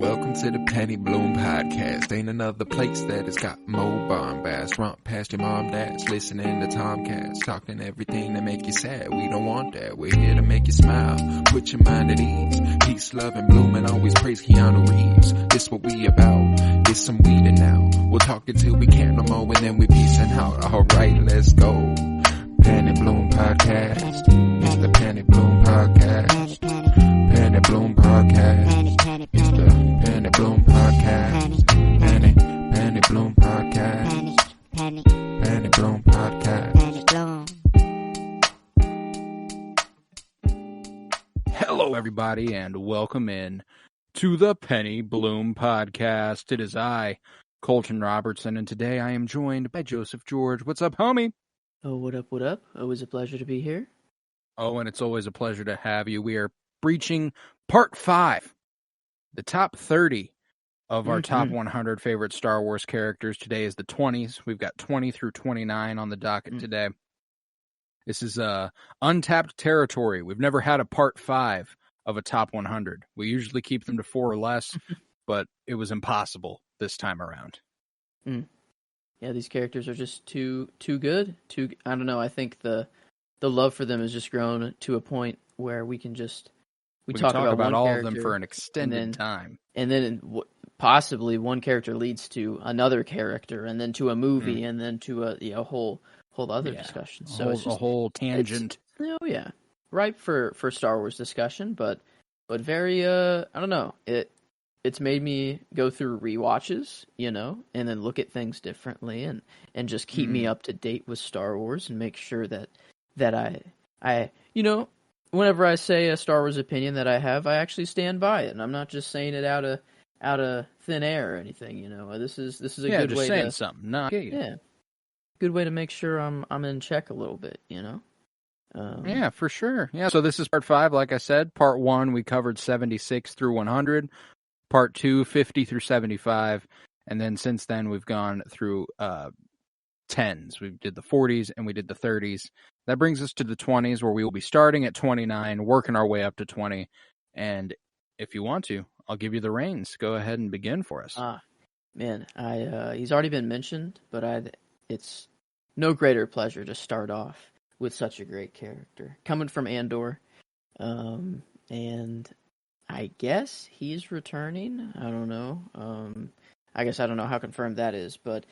Welcome to the Penny Bloom Podcast. Ain't another place that has got more bombast. Romp past your mom, dads, listening to Tomcats, talking everything that make you sad. We don't want that. We're here to make you smile. Put your mind at ease. Peace, love, and bloom, and always praise Keanu Reeves. This what we about. This some weeding now. We'll talk until we can't no more, and then we peacing out. All right, let's go. Penny Bloom Podcast. It's the Penny Bloom Podcast. Penny Bloom Podcast. It's the Penny Bloom Podcast. Penny Bloom Podcast. Penny Bloom Podcast. Hello, everybody, and welcome in to the Penny Bloom Podcast. It is I, Colton Robertson, and today I am joined by Joseph George. What's up, homie? Oh, what up, what up? Always a pleasure to be here. Oh, and it's always a pleasure to have you. We are breaching Part 5, the top 30 of our top 100 favorite Star Wars characters. Today is the 20s. We've got 20 through 29 on the docket today. This is untapped territory. We've never had a Part 5 of a top 100. We usually keep them to 4 or less, but it was impossible this time around. Yeah, these characters are just too good. I don't know. I think the love for them has just grown to a point where we can talk about all of them for an extended time, and then possibly one character leads to another character, and then to a movie, and then to a whole other discussion. So it's just, a whole tangent. Ripe for Star Wars discussion, but very I don't know. It's made me go through rewatches, and then look at things differently, and just keep me up to date with Star Wars, and make sure that I whenever I say a Star Wars opinion that I have, I actually stand by it, and I'm not just saying it out of thin air or anything. This is a good way saying to something. Not good way to make sure I'm in check a little bit. Yeah, for sure. Yeah, so this is Part 5, like I said. Part 1, we covered 76 through 100. Part 2, 50 through 75. And then since then, we've gone through 10s. We did the 40s and we did the 30s. That brings us to the 20s, where we will be starting at 29, working our way up to 20. And if you want to, I'll give you the reins. Go ahead and begin for us. Man, he's already been mentioned, but it's no greater pleasure to start off with such a great character. Coming from Andor, and I guess he's returning. I don't know. I guess I don't know how confirmed that is, but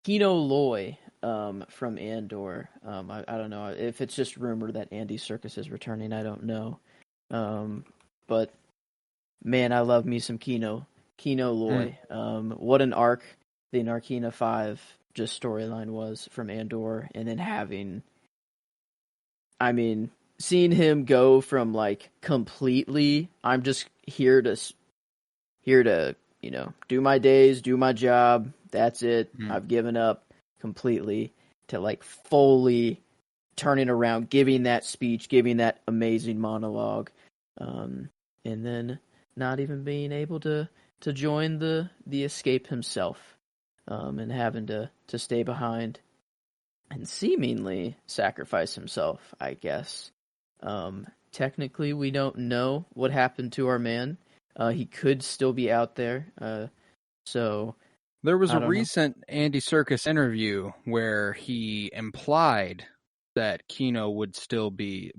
Kino Loy from Andor. I don't know if it's just rumor that Andy Serkis is returning. I don't know. But man, I love me some Kino Loy. What an arc the Narkina 5 just storyline was from Andor, and then seeing him go from completely, I'm just here to do my days, do my job, that's it, I've given up completely, to fully turning around, giving that speech, giving that amazing monologue, and then not even being able to join the escape himself, and having to stay behind and seemingly sacrifice himself, I guess. Technically, we don't know what happened to our man. He could still be out there. So there was a recent Andy Serkis interview where he implied that Kino would still be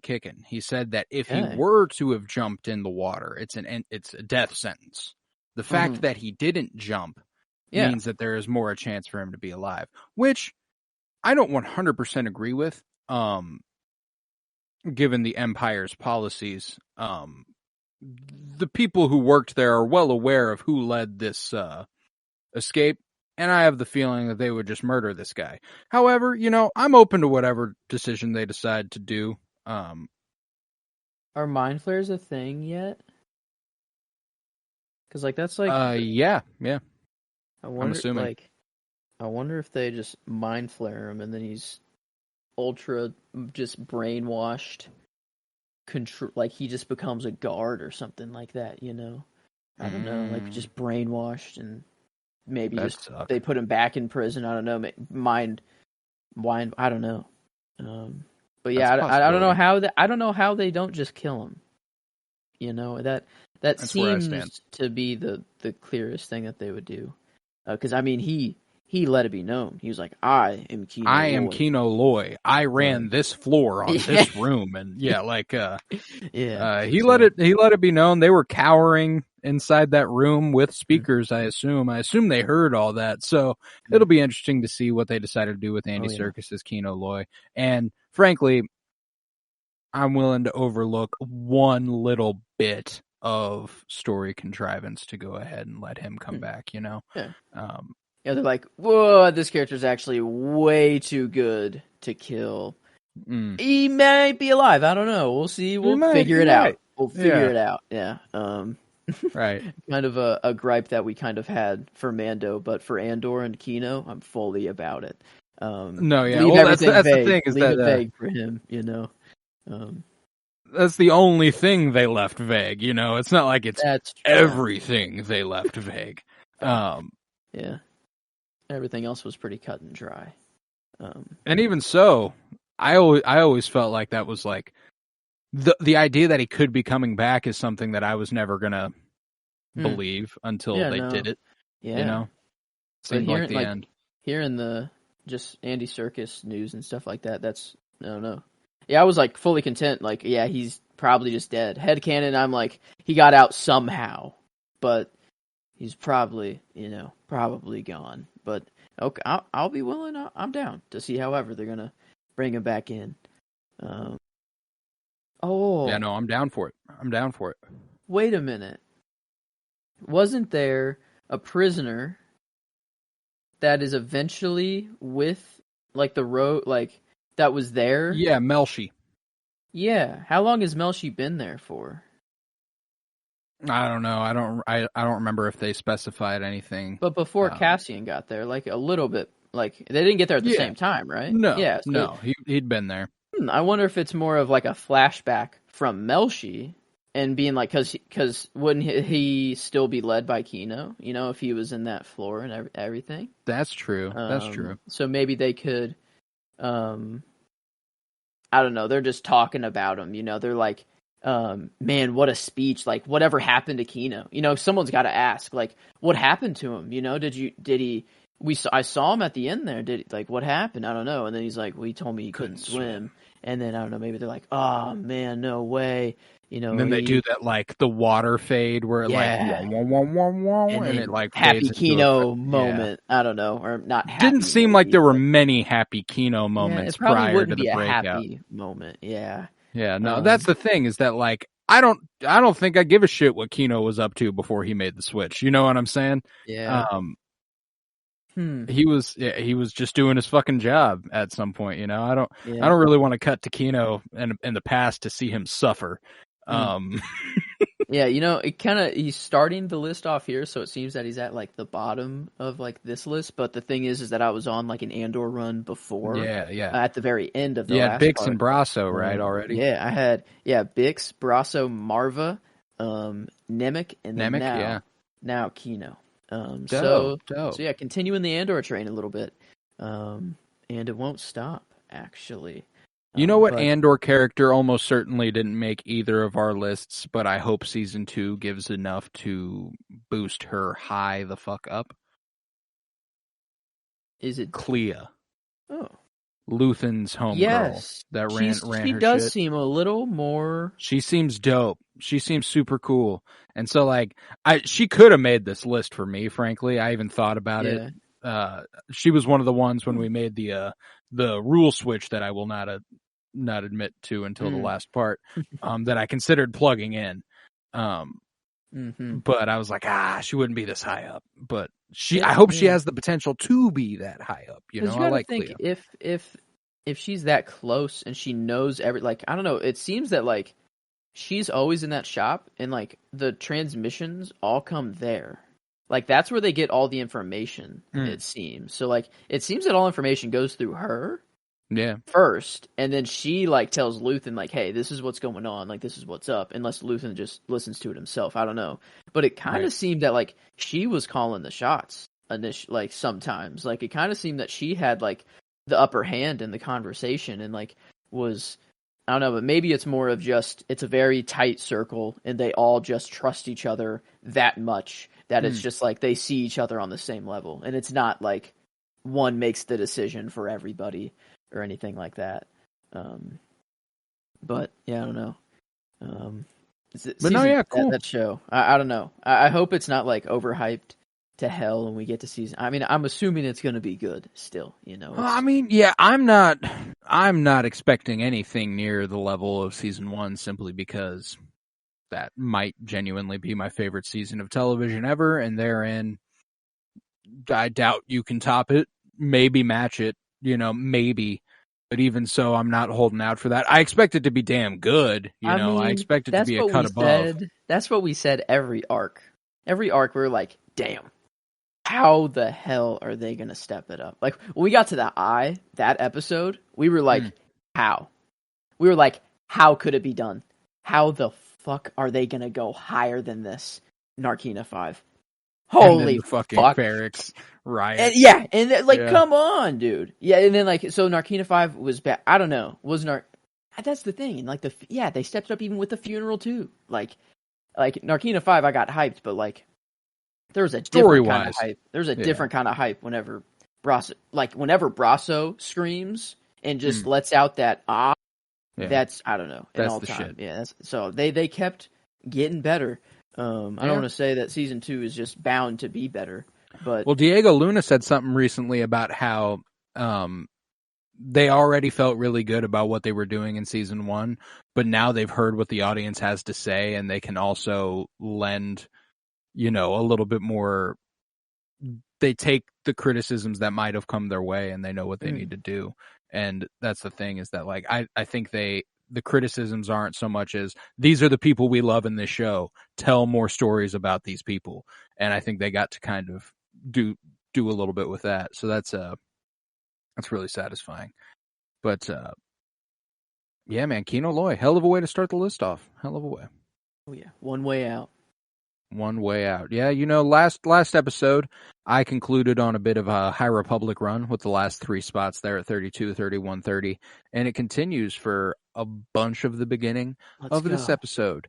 kicking. He said that if he were to have jumped in the water, it's a death sentence. The fact that he didn't jump means that there is more a chance for him to be alive, which I don't 100% agree with. Given the Empire's policies, the people who worked there are well aware of who led this escape, and I have the feeling that they would just murder this guy. However, I'm open to whatever decision they decide to do. Are mind flayers a thing yet? Because that's yeah. I wonder, I'm assuming. I wonder if they just mind flare him and then he's ultra just brainwashed, he just becomes a guard or something like that. I don't know, just brainwashed, and maybe they put him back in prison. I don't know, mind. I don't know. But yeah, I don't know how they don't just kill him. That's where I seems stand. to be the clearest thing that they would do. Because I mean, he let it be known. He was like, "I am Kino. I am Kino Loy. I ran this floor on Yeah. this room," and he So, let it be known they were cowering inside that room with speakers. I assume they heard all that. So it'll be interesting to see what they decided to do with Andy Serkis as Kino Loy. And frankly, I'm willing to overlook one little bit of story contrivance to go ahead and let him come back. You know. Yeah. They're like, whoa, this character's actually way too good to kill. He might be alive. I don't know. We'll see. We'll figure it out. We'll figure it out. Yeah. Right. Kind of a gripe that we kind of had for Mando, but for Andor and Kino, I'm fully about it. No, yeah. Leave well, everything that's vague. the thing is leave that it vague for him. That's the only thing they left vague. You know, it's not like it's everything they left vague. Yeah. Everything else was pretty cut and dry. And even so, I always felt like that was like the idea that he could be coming back is something that I was never gonna believe until they did it. Yeah. You know, seemed like the end. Hearing the just Andy Serkis news and stuff like that, that's I don't know. Yeah, I was like fully content. Like, yeah, he's probably just dead. Headcanon, I'm like, he got out somehow, but he's probably gone. But okay, I'll be willing. I'm down to see. However, they're gonna bring him back in. Yeah, no, I'm down for it. Wait a minute. Wasn't there a prisoner that is eventually with like the road that was there? Yeah, Melshi. Yeah. How long has Melshi been there for? I don't know. I don't remember if they specified anything. But before Cassian got there, like a little bit, like they didn't get there at the same time, right? No. Yeah. So, no, he'd been there. I wonder if it's more of like a flashback from Melshi and being like, because wouldn't he still be led by Kino? You know, if he was in that floor and everything. That's true. That's true. So maybe they could. I don't know. They're just talking about him. You know, they're like, man, what a speech! Like, whatever happened to Kino? You know, someone's got to ask, like, what happened to him? You know, I saw him at the end there. What happened? I don't know. And then he's like, well, he told me he couldn't swim. And then, I don't know, maybe they're like, oh man, no way. You know, and then they do that, like, the water fade where it and it like happy fades Kino moment. I don't know, or not happy. Didn't seem like there were many happy Kino moments prior to the breakout. Happy moment. Yeah. Yeah, no, that's the thing is that, like, I don't think I give a shit what Kino was up to before he made the switch. You know what I'm saying? Yeah. He was just doing his fucking job at some point, you know. I don't really want to cut to Kino in the past to see him suffer. Yeah, you know, he's starting the list off here, so it seems that he's at like the bottom of like this list. But the thing is that I was on like an Andor run before. Yeah. At the very end of the last Bix part. and Brasso, right, already? Yeah, I had Bix, Brasso, Marva, Nemec, and then now Kino. So yeah, continuing the Andor train a little bit, and it won't stop actually. You know what Andor character almost certainly didn't make either of our lists, but I hope season 2 gives enough to boost her high the fuck up? Is it Clea? Oh. Luthen's homegirl. Yes. That ran she her does shit. seem a little more... She seems dope. She seems super cool. And so, like, she could have made this list for me, frankly. I even thought about it. She was one of the ones when we made the rule switch that I will not admit to until the last part, that I considered plugging in. But I was like, she wouldn't be this high up. But I hope she has the potential to be that high up. You know, I like think Clea. if she's that close and she knows I don't know, it seems that like she's always in that shop and like the transmissions all come there. Like that's where they get all the information, it seems. So like it seems that all information goes through her. Yeah. First, and then she like tells Luthen like, "Hey, this is what's going on. Like, this is what's up." Unless Luthen just listens to it himself, I don't know. But it kind of seemed that like she was calling the shots like sometimes. Like it kind of seemed that she had like the upper hand in the conversation and like was I don't know, but maybe it's more of just it's a very tight circle and they all just trust each other that much that it's just like they see each other on the same level, and it's not like one makes the decision for everybody or anything like that. But yeah, I don't know. But no, yeah, cool. That show. I don't know. I hope it's not like overhyped to hell when we get to season. I mean, I'm assuming it's going to be good still. You know. I mean, yeah, I'm not expecting anything near the level of season 1 simply because that might genuinely be my favorite season of television ever, and therein, I doubt you can top it. Maybe match it. You know, maybe. But even so, I'm not holding out for that. I expect it to be damn good. I expect it to be a cut above. That's what we said every arc. Every arc, we were like, damn, how the hell are they going to step it up? Like, when we got to that episode, we were like, how? We were like, how could it be done? How the fuck are they going to go higher than this? Narkina 5. Holy fucking fuck. Barracks riot. And come on, dude. Yeah, and then so Narkina 5 was bad. I don't know. That's the thing. And they stepped up even with the funeral too. Like Narkina 5 I got hyped, but there was a different kind of hype. There's a different kind of hype whenever Brasso screams and just lets out that that's I don't know. That's all the time. shit. Yeah, so they kept getting better. I don't want to say that season 2 is just bound to be better, but Diego Luna said something recently about how they already felt really good about what they were doing in season 1, but now they've heard what the audience has to say, and they can also lend, a little bit more. They take the criticisms that might have come their way, and they know what they need to do. And that's the thing, is that I think the criticisms aren't so much as these are the people we love in this show. Tell more stories about these people. And I think they got to kind of do a little bit with that. So that's really satisfying. But yeah, man, Kino Loy, hell of a way to start the list off. Hell of a way. Oh yeah, one way out. One way out. Yeah, last episode, I concluded on a bit of a High Republic run with the last 3 spots there at 32, 31, 30. And it continues for a bunch of the beginning of this episode.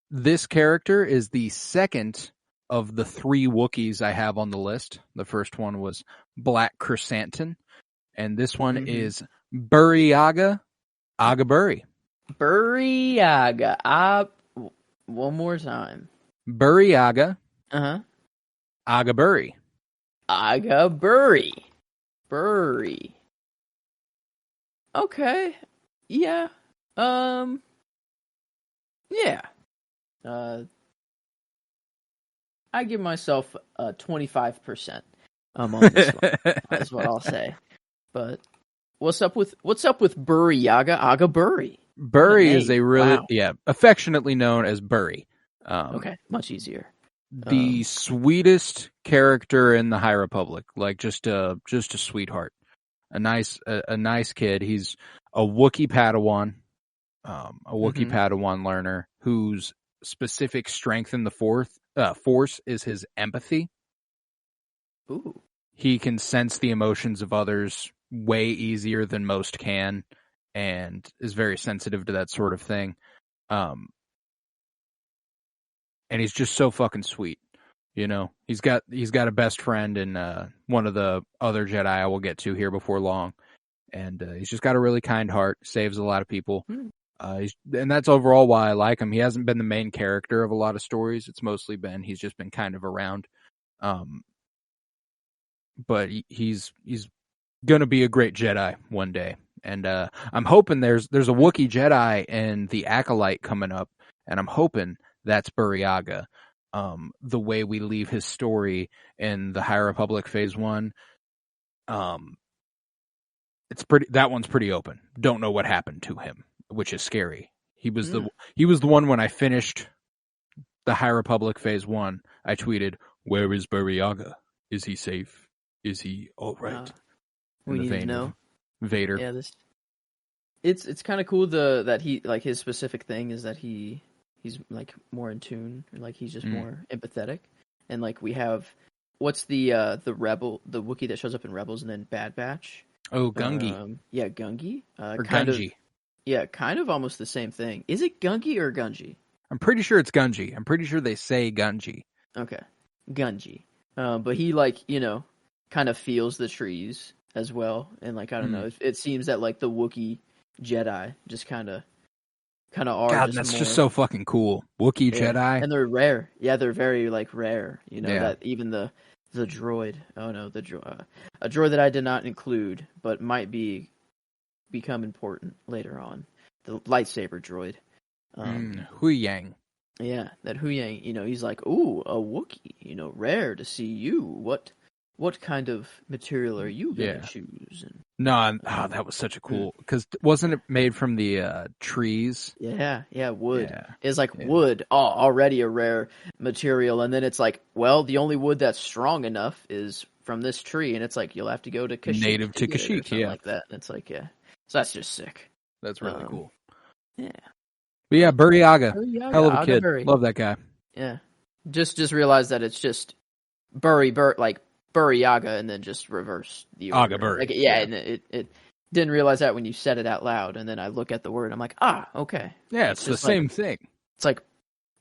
This character is the second of the 3 Wookiees I have on the list. The first one was Black Chrysanthemum. And this one is Burryaga Agaburi. Burryaga. One more time. Burryaga. Agaburi. Agaburi. Burry. Okay. Yeah. Yeah. I give myself 25% on this one. That's what I'll say. But what's up with Burryaga Agaburi? Burry is a really affectionately known as Burry. Okay, much easier. The sweetest character in the High Republic, just a sweetheart, a nice kid. He's a Wookiee Padawan, Padawan learner whose specific strength in the Force is his empathy. Ooh, he can sense the emotions of others way easier than most can, and is very sensitive to that sort of thing. And he's just so fucking sweet. He's got a best friend in one of the other Jedi I will get to here before long. And he's just got a really kind heart, saves a lot of people. And that's overall why I like him. He hasn't been the main character of a lot of stories. It's mostly been, he's just been kind of around. But he's going to be a great Jedi one day. And I'm hoping there's a Wookiee Jedi in the Acolyte coming up, and I'm hoping that's Burryaga. The way we leave his story in the High Republic Phase 1, that one's pretty open. Don't know what happened to him, which is scary. He was the one when I finished the High Republic Phase 1, I tweeted, "Where is Burryaga? Is he safe? Is he all right?" We need to know. Vader. Yeah, it's kind of cool that he his specific thing is that he's more in tune, he's just more empathetic, and we have what's the Wookiee that shows up in Rebels and then Bad Batch. Oh, Gungi. Yeah, Gungi. Or Kind of. Gungi. Yeah, kind of almost the same thing. Is it Gungi or Gungi? I'm pretty sure it's Gungi. I'm pretty sure they say Gungi. Okay, Gungi. But he like kind of feels the trees as well, and like I don't know. It seems that like the Wookiee Jedi just kind of are. God, just that's more, just so fucking cool. Wookiee Jedi. and they're rare. Yeah, they're very like rare. Yeah. That even the droid. Oh no, a droid that I did not include, but might become important later on. The lightsaber droid. Huyang. Yeah, that Huyang, he's like, ooh, a Wookiee, rare to see you. What kind of material are you gonna choose? And, No, that was such a cool, because wasn't it made from the trees? Yeah, wood. Yeah. It's like wood, already a rare material, and then it's like, well, the only wood that's strong enough is from this tree, and it's like you'll have to go to Kashyyyk. Native to Kashyyyk, something like that. And it's like, yeah. So that's just sick. That's really cool. Yeah. But yeah, Burryaga. Hell of a kid. Burry. Love that guy. Yeah. Just realize that it's just Burryaga, and then just reverse the order. Aga Burry. Like, and it didn't realize that when you said it out loud, and then I look at the word, I'm like, okay. Yeah, it's the same thing. It's like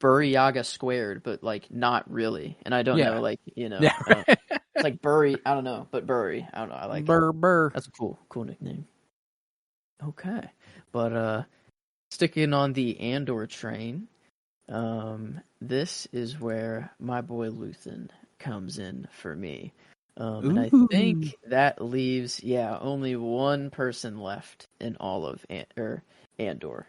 Burryaga squared, but like not really. And I don't know, like, Yeah. it's like Burry, I don't know, but Burry, I don't know. I like Burr. That's a cool nickname. Okay. But sticking on the Andor train, this is where my boy Luthen comes in for me. And I think that leaves, only one person left in all of Andor.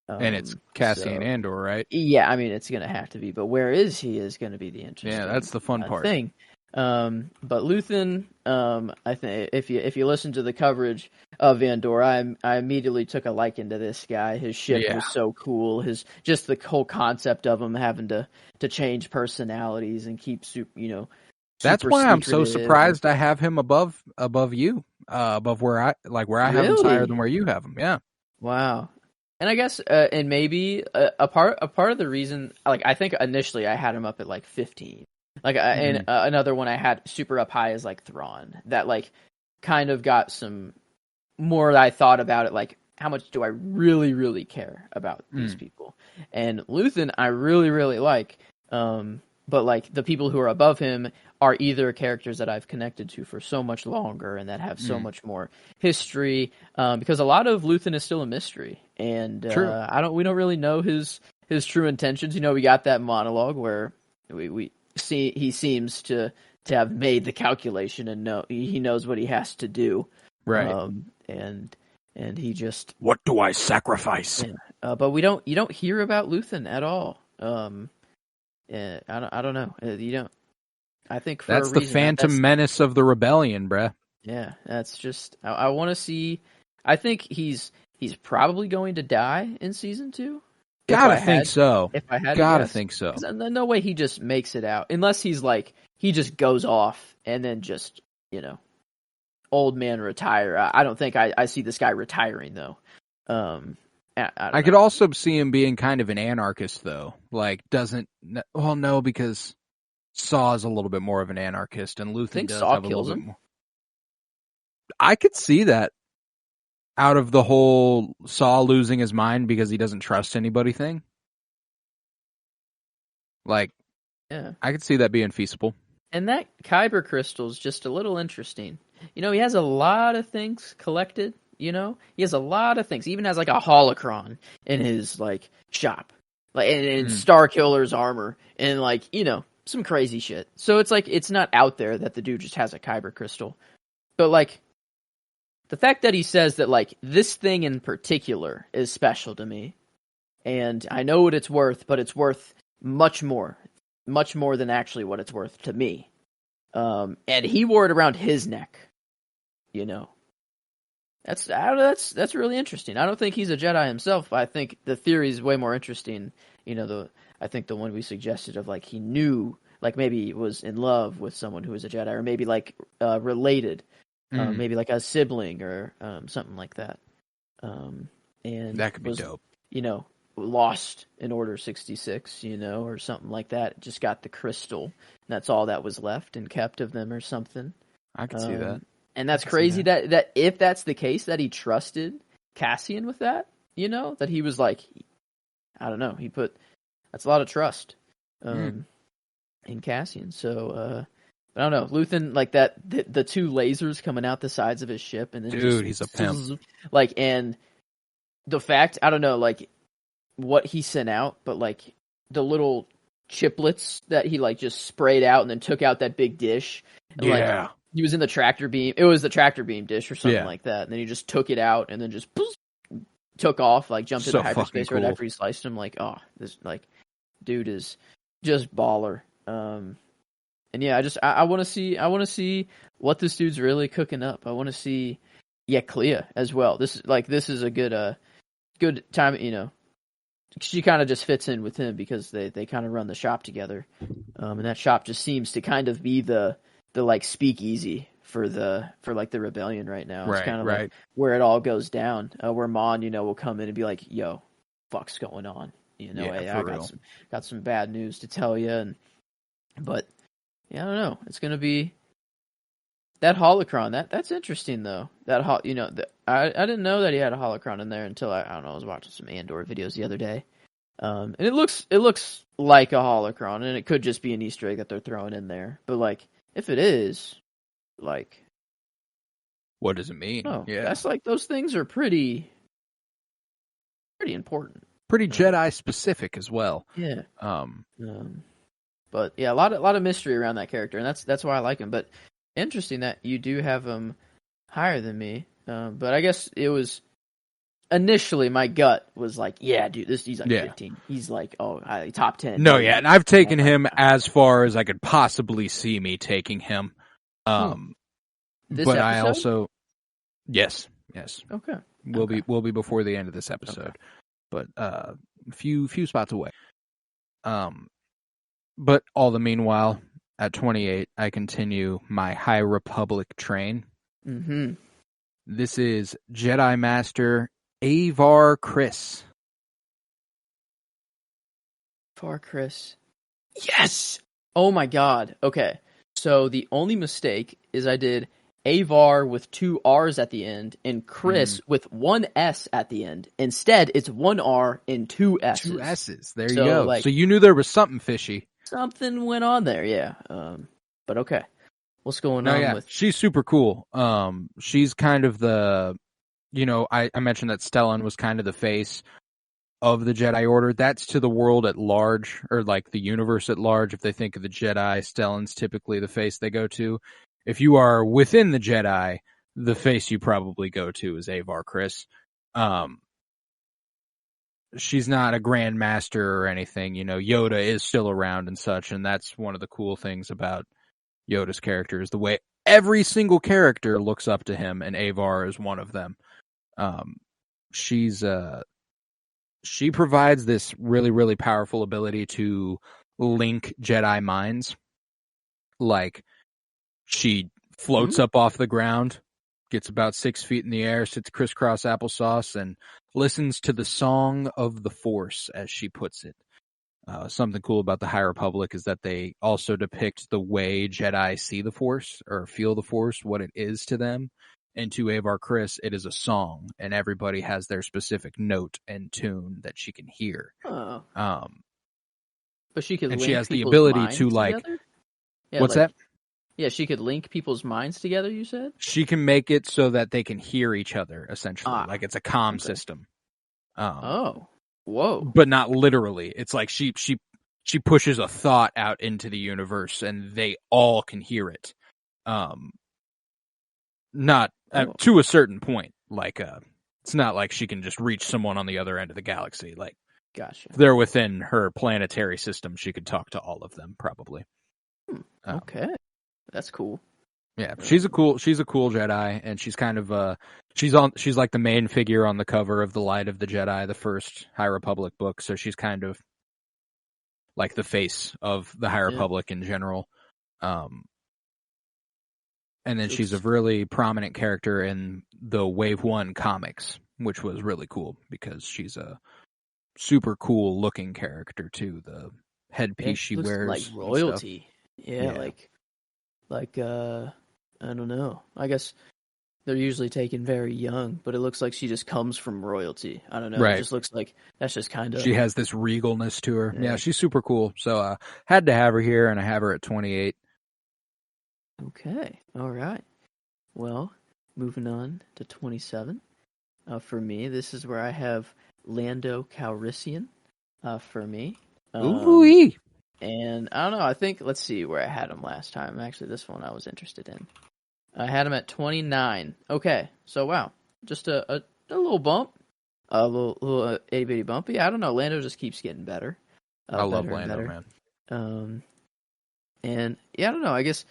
And it's Cassian Andor, right? Yeah, I mean, it's going to have to be. But where is he is going to be the interesting that's the fun part. thing. But Luthen, I think if you listen to the coverage of Andor, I immediately took a liking to this guy. His ship was so cool. Just the whole concept of him having to change personalities and keep That's why I'm so surprised I have him above you, above where I have him higher than where you have him. Yeah. Wow. And I guess, and maybe a part of the reason, like I think initially I had him up at like 15. Like, and another one I had super up high is like Thrawn. That like kind of got some more that I thought about it, like how much do I really, really care about these people? And Luthen I really, really like, but like the people who are above him are either characters that I've connected to for so much longer and that have so much more history, because a lot of Luthen is still a mystery, and we don't really know his true intentions. We got that monologue where we see he seems to have made the calculation and he knows what he has to do, right? And he just, what do I sacrifice? But you don't hear about Luthen at all. I don't know. You don't. I think for that's a reason, the Phantom Menace of the rebellion, bruh. Yeah, that's just. I want to see. I think he's probably going to die in season 2. Gotta think so. If I had, gotta think so. No way he just makes it out, unless he's like he just goes off and then just old man retire. I don't think I see this guy retiring though. I could also see him being kind of an anarchist though. Like no, because Saw is a little bit more of an anarchist, and Luthen does Saw have a kills little bit him? more. I could see that out of the whole Saw losing his mind because he doesn't trust anybody thing. Like, yeah, I could see that being feasible. And that Kyber crystal is just a little interesting. He has a lot of things collected. He has a lot of things. He even has like a holocron in his like shop, like in Star Killer's armor, and like some crazy shit. So it's like it's not out there that the dude just has a Kyber crystal, but like the fact that he says that like this thing in particular is special to me, and I know what it's worth, but it's worth much more than actually what it's worth to me. And he wore it around his neck. That's really interesting. I don't think he's a Jedi himself, but I think the theory is way more interesting. I think the one we suggested of like he knew, like maybe he was in love with someone who was a Jedi, or maybe like related, maybe like a sibling or something like that. And that could be dope. Lost in Order 66, or something like that. Just got the crystal. And that's all that was left and kept of them or something. I could see that. And that's crazy that if that's the case, that he trusted Cassian with that, that he was like, I don't know, that's a lot of trust in Cassian. So, I don't know, Luthen, like that, the two lasers coming out the sides of his ship, and then he's a pimp. Like, and the fact, I don't know, like what he sent out, but like the little chiplets that he like just sprayed out and then took out that big dish. And, like, he was in the tractor beam. It was the tractor beam dish or something like that. And then he just took it out and then just took off, like jumped into hyperspace right after he sliced him. Like, oh, this like dude is just baller. And yeah, I want to see what this dude's really cooking up. I want to see Clea as well. This is a good time. She kind of just fits in with him because they kind of run the shop together, and that shop just seems to kind of be the like speakeasy for the rebellion right now. It's kind of like where it all goes down. Where Mon, will come in and be like, "Yo, fuck's going on?" Hey, I got some bad news to tell you. But I don't know. It's gonna be that holocron. That's interesting though. I didn't know that he had a holocron in there until I don't know. I was watching some Andor videos the other day, and it looks like a holocron, and it could just be an Easter egg that they're throwing in there. But like, if it is, like, what does it mean? That's like those things are pretty important, pretty Jedi specific as well. Yeah. But yeah, a lot of mystery around that character, and that's why I like him. But interesting that you do have him higher than me. But I guess it was initially my gut was like, yeah, dude, he's like 15. He's like, top 10. No, yeah, and I've taken him as far as I could possibly see me taking him. But episode? I also, yes. Okay. We'll be before the end of this episode, but a few spots away. But all the meanwhile, at 28, I continue my High Republic train. Mm-hmm. This is Jedi Master Avar Kriss. Avar Kriss. Yes! Oh my god. Okay. So the only mistake is I did Avar with 2 R's at the end and Kriss with 1 S at the end. Instead, it's 1 R and 2 S's. 2 S's. There you go. So you knew there was something fishy. Something went on there, yeah. But okay. What's going on with... She's super cool. She's kind of the... I mentioned that Stellan was kind of the face of the Jedi Order. That's to the world at large, or like the universe at large. If they think of the Jedi, Stellan's typically the face they go to. If you are within the Jedi, the face you probably go to is Avar Kriss. She's not a Grand Master or anything. Yoda is still around and such, and that's one of the cool things about Yoda's character is the way every single character looks up to him, and Avar is one of them. She provides this really, really powerful ability to link Jedi minds. Like, she floats up off the ground, gets about 6 feet in the air, sits crisscross applesauce, and listens to the song of the Force, as she puts it. Something cool about the High Republic is that they also depict the way Jedi see the Force, or feel the Force, what it is to them. And to Avar Kriss, it is a song, and everybody has their specific note and tune that she can hear. Oh. But she can, and she has the ability to what's that? Yeah, she could link people's minds together, you said? She can make it so that they can hear each other, essentially. Like it's a comm system. Whoa. But not literally. It's like she pushes a thought out into the universe and they all can hear it. Not to a certain point. Like it's not like she can just reach someone on the other end of the galaxy. Like, gotcha. If they're within her planetary system, she could talk to all of them, probably. Okay. That's cool. Yeah, she's a cool Jedi, and she's kind of she's like the main figure on the cover of The Light of the Jedi, the first High Republic book, so she's kind of like the face of the High Republic in general. And then she's a really prominent character in the Wave 1 comics, which was really cool because she's a super cool looking character too. The headpiece she wears, like royalty. Yeah, like I don't know. I guess they're usually taken very young, but it looks like she just comes from royalty. I don't know. Right. It just looks like that's just kind of. She has this regalness to her. Yeah. Yeah, she's super cool. So had to have her here, and I have her at 28. Okay. All right. Well, moving on to 27. For me, this is where I have Lando Calrissian. For me. Ooh-wee. And I don't know. I think let's see where I had him last time. Actually, this one I was interested in. I had him at 29. Okay. So wow, just a little bump, a little itty bitty bump. But yeah, I don't know. Lando just keeps getting better. I love better and Lando, better. man. And yeah, I don't know. I guess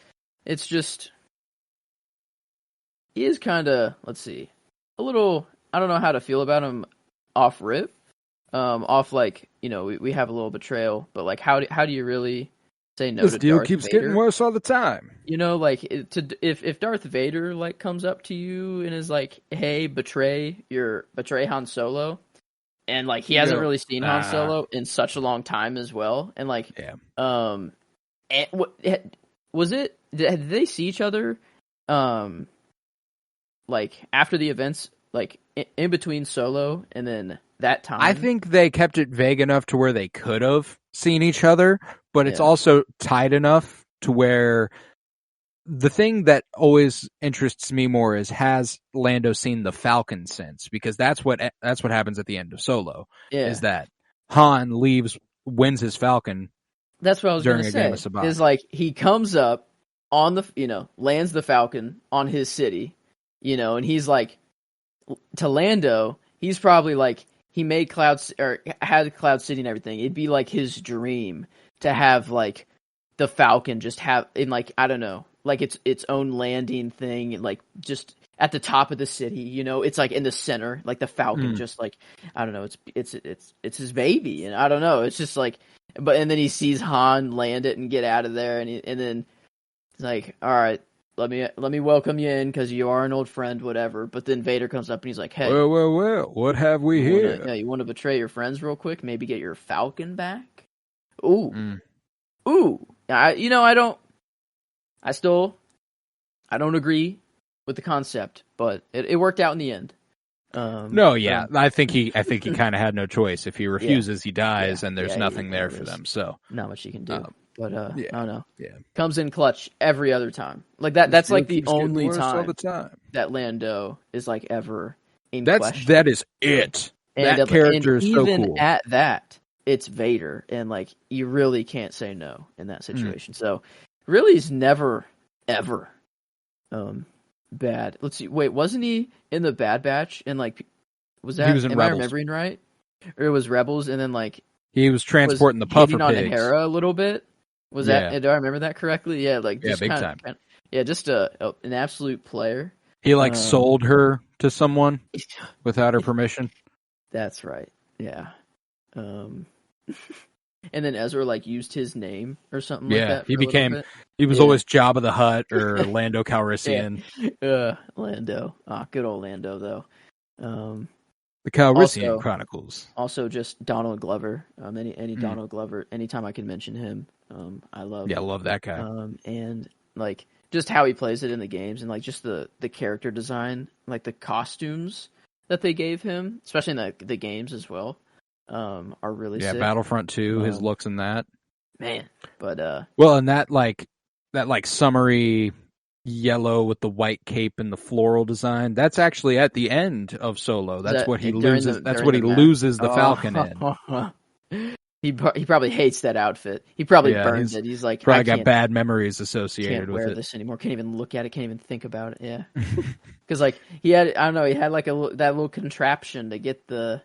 it's just he is kind of, let's see, a little. I don't know how to feel about him off rip, off like we have a little betrayal, but like how do you really say no This to deal Darth keeps Vader? getting worse all the time. Like if Darth Vader like comes up to you and is like, "Hey, betray Han Solo," and like he hasn't really seen Han Solo in such a long time as well, and like was it? Did they see each other, like after the events, like in between Solo and then that time? I think they kept it vague enough to where they could have seen each other, but it's also tight enough to where the thing that always interests me more is, has Lando seen the Falcon since? Because that's what happens at the end of Solo. Yeah. Is that Han wins his Falcon. That's what I was going to say. Is like he comes up on the lands the Falcon on his city, and he's like to Lando. He's probably like he made had Cloud City and everything. It'd be like his dream to have like the Falcon just have in like I don't know, like its own landing thing, like just at the top of the city. It's like in the center, like the Falcon, just like I don't know. It's his baby, and I don't know. It's just like, and then he sees Han land it and get out of there, and then it's like, all right, let me welcome you in because you are an old friend, whatever. But then Vader comes up and he's like, hey, well, what have we here? You want to betray your friends real quick? Maybe get your Falcon back? Ooh. I don't agree with the concept, but it worked out in the end. I think he kind of had no choice. If he refuses, he dies, and there's nothing there for them. So not much you can do. But I don't know. Yeah, comes in clutch every other time. Like that. That's like the only time that Lando is like ever in question. That is it. And that character is so cool. Even at that, it's Vader, and like you really can't say no in that situation. So really, he's never ever bad. Let's see. Wait, wasn't he in the Bad Batch? And like, was that? He was in am Rebels. I remembering right? Or it was Rebels, and then like he was transporting the puffer on pigs. Hera a little bit. Was that? Do I remember that correctly? Yeah, like just big time. Just an absolute player. He sold her to someone without her permission. That's right. Yeah. And then Ezra like used his name or something like that. He was always Jabba the Hutt or Lando Calrissian. Lando. Good old Lando though. The Calrissian Chronicles. Also just Donald Glover. Any Donald Glover, anytime I can mention him, I love. Yeah, I love that guy. And like just how he plays it in the games, and like just the character design, like the costumes that they gave him, especially in the games as well, are really sick. Battlefront 2, his looks in that. Man, but and that summery yellow with the white cape and the floral design, that's actually at the end of Solo. That's what he loses. That's what he loses the Falcon in. He probably hates that outfit. He probably burns it. He's like, probably got bad memories associated with it. Can't wear this anymore. Can't even look at it. Can't even think about it. Yeah, because like he had like that little contraption to get the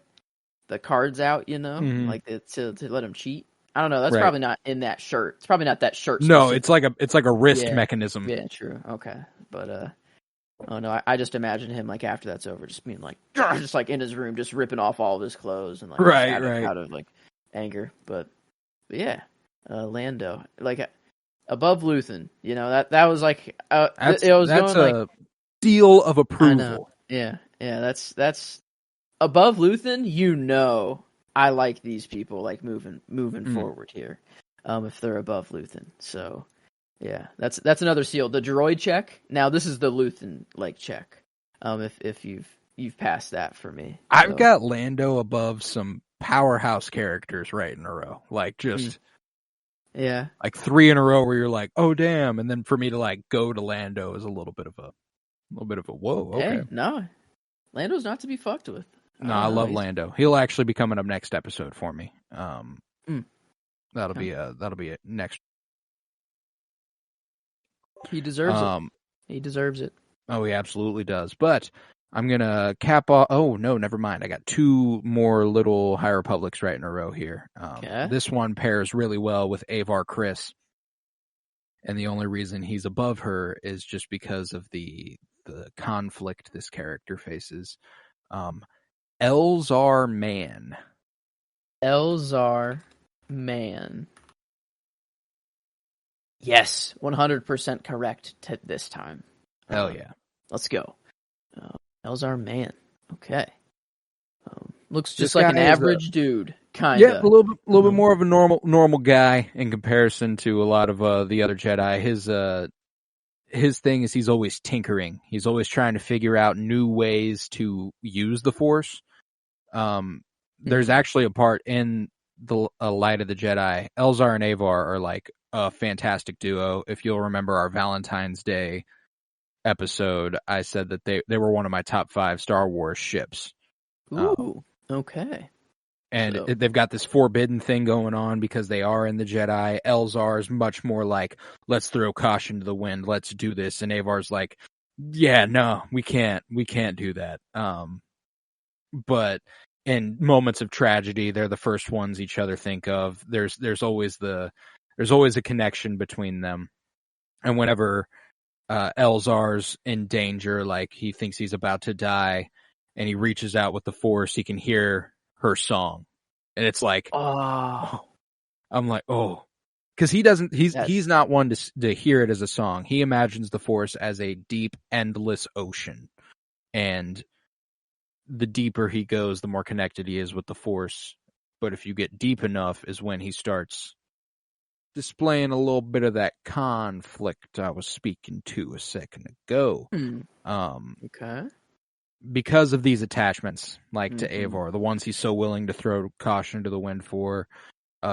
cards out. Like to let him cheat. I don't know. That's probably not in that shirt. It's probably not that shirt. No, it's like a wrist mechanism. Yeah, true. Okay, but oh no, I just imagine him like after that's over, just being like, just like in his room, just ripping off all of his clothes and like out of like anger. But yeah, Lando like above Luthen. That was like that's a seal of approval. Yeah. That's above Luthen. I like these people like moving forward here. If they're above Luthen, so Yeah, that's another seal. The droid check. Now this is the Luthen like check. If you've passed that for me. I've So. got Lando above some powerhouse characters right in a row. Like just yeah, like 3 in a row where you're like, oh damn, and then for me to like go to Lando is a little bit of a whoa. Okay, hey, no, Lando's not to be fucked with. No, I love Lando. He'll actually be coming up next episode for me. That'll be a next. He deserves it. He deserves it. Oh, he absolutely does. But I'm gonna cap off. Oh no, never mind. I got 2 more little High Republics right in a row here. This one pairs really well with Avar Kriss, and the only reason he's above her is just because of the conflict this character faces. Elzar Mann. Elzar Mann. Yes, 100% correct this time. Hell yeah. Let's go. Elzar Mann. Okay. Looks just like an average dude, kind of. Yeah, a little bit more of a normal guy in comparison to a lot of the other Jedi. His thing is he's always tinkering. He's always trying to figure out new ways to use the Force. There's actually a part in the Light of the Jedi. Elzar and Avar are like a fantastic duo. If you'll remember our Valentine's Day episode, I said that they were one of my top 5 Star Wars ships. Ooh, okay. And they've got this forbidden thing going on because they are in the Jedi. Elzar is much more like, let's throw caution to the wind, let's do this. And Avar's like, yeah, no, we can't do that. But in moments of tragedy, they're the first ones each other think of. There's always a connection between them. And whenever Elzar's in danger, like he thinks he's about to die, and he reaches out with the Force, he can hear her song, and it's like, oh, I'm like, oh, because he's not one to hear it as a song. He imagines the Force as a deep, endless ocean, and the deeper he goes, the more connected he is with the Force. But if you get deep enough is when he starts displaying a little bit of that conflict I was speaking to a second ago. Okay. Because of these attachments, like to Avar, the ones he's so willing to throw caution to the wind for,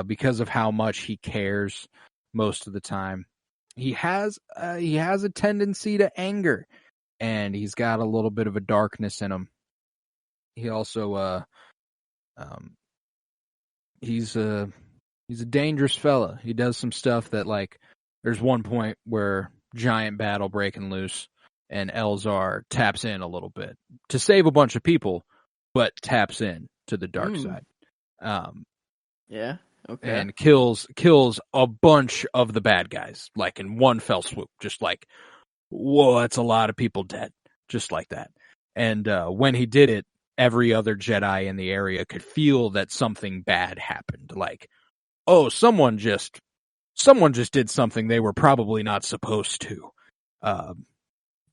because of how much he cares most of the time, he has a tendency to anger, and he's got a little bit of a darkness in him. He also, he's a dangerous fella. He does some stuff that, like, there's one point where giant battle breaking loose, and Elzar taps in a little bit to save a bunch of people, but taps in to the dark side. Yeah. Okay. And kills a bunch of the bad guys, like in one fell swoop. Just like, whoa, that's a lot of people dead. Just like that. And when he did it, every other Jedi in the area could feel that something bad happened. Like, oh, someone just did something they were probably not supposed to.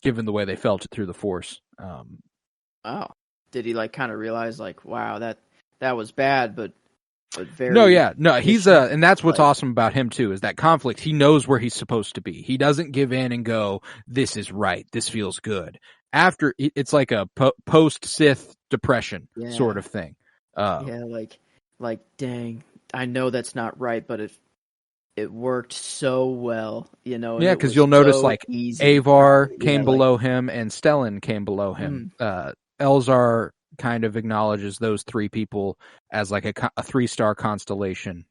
Given the way they felt it through the Force. Wow. Did he like kind of realize like, wow, that was bad, but very... No, he's and that's what's awesome about him too, is that conflict. He knows where he's supposed to be. He doesn't give in and go, this is right, this feels good. After, it's like a post-Sith depression sort of thing. Like, dang, I know that's not right, but it worked so well, you know. Yeah, because you'll notice, like, Avar came below him and Stellan came below him. Elzar kind of acknowledges those 3 people as like a 3-star constellation.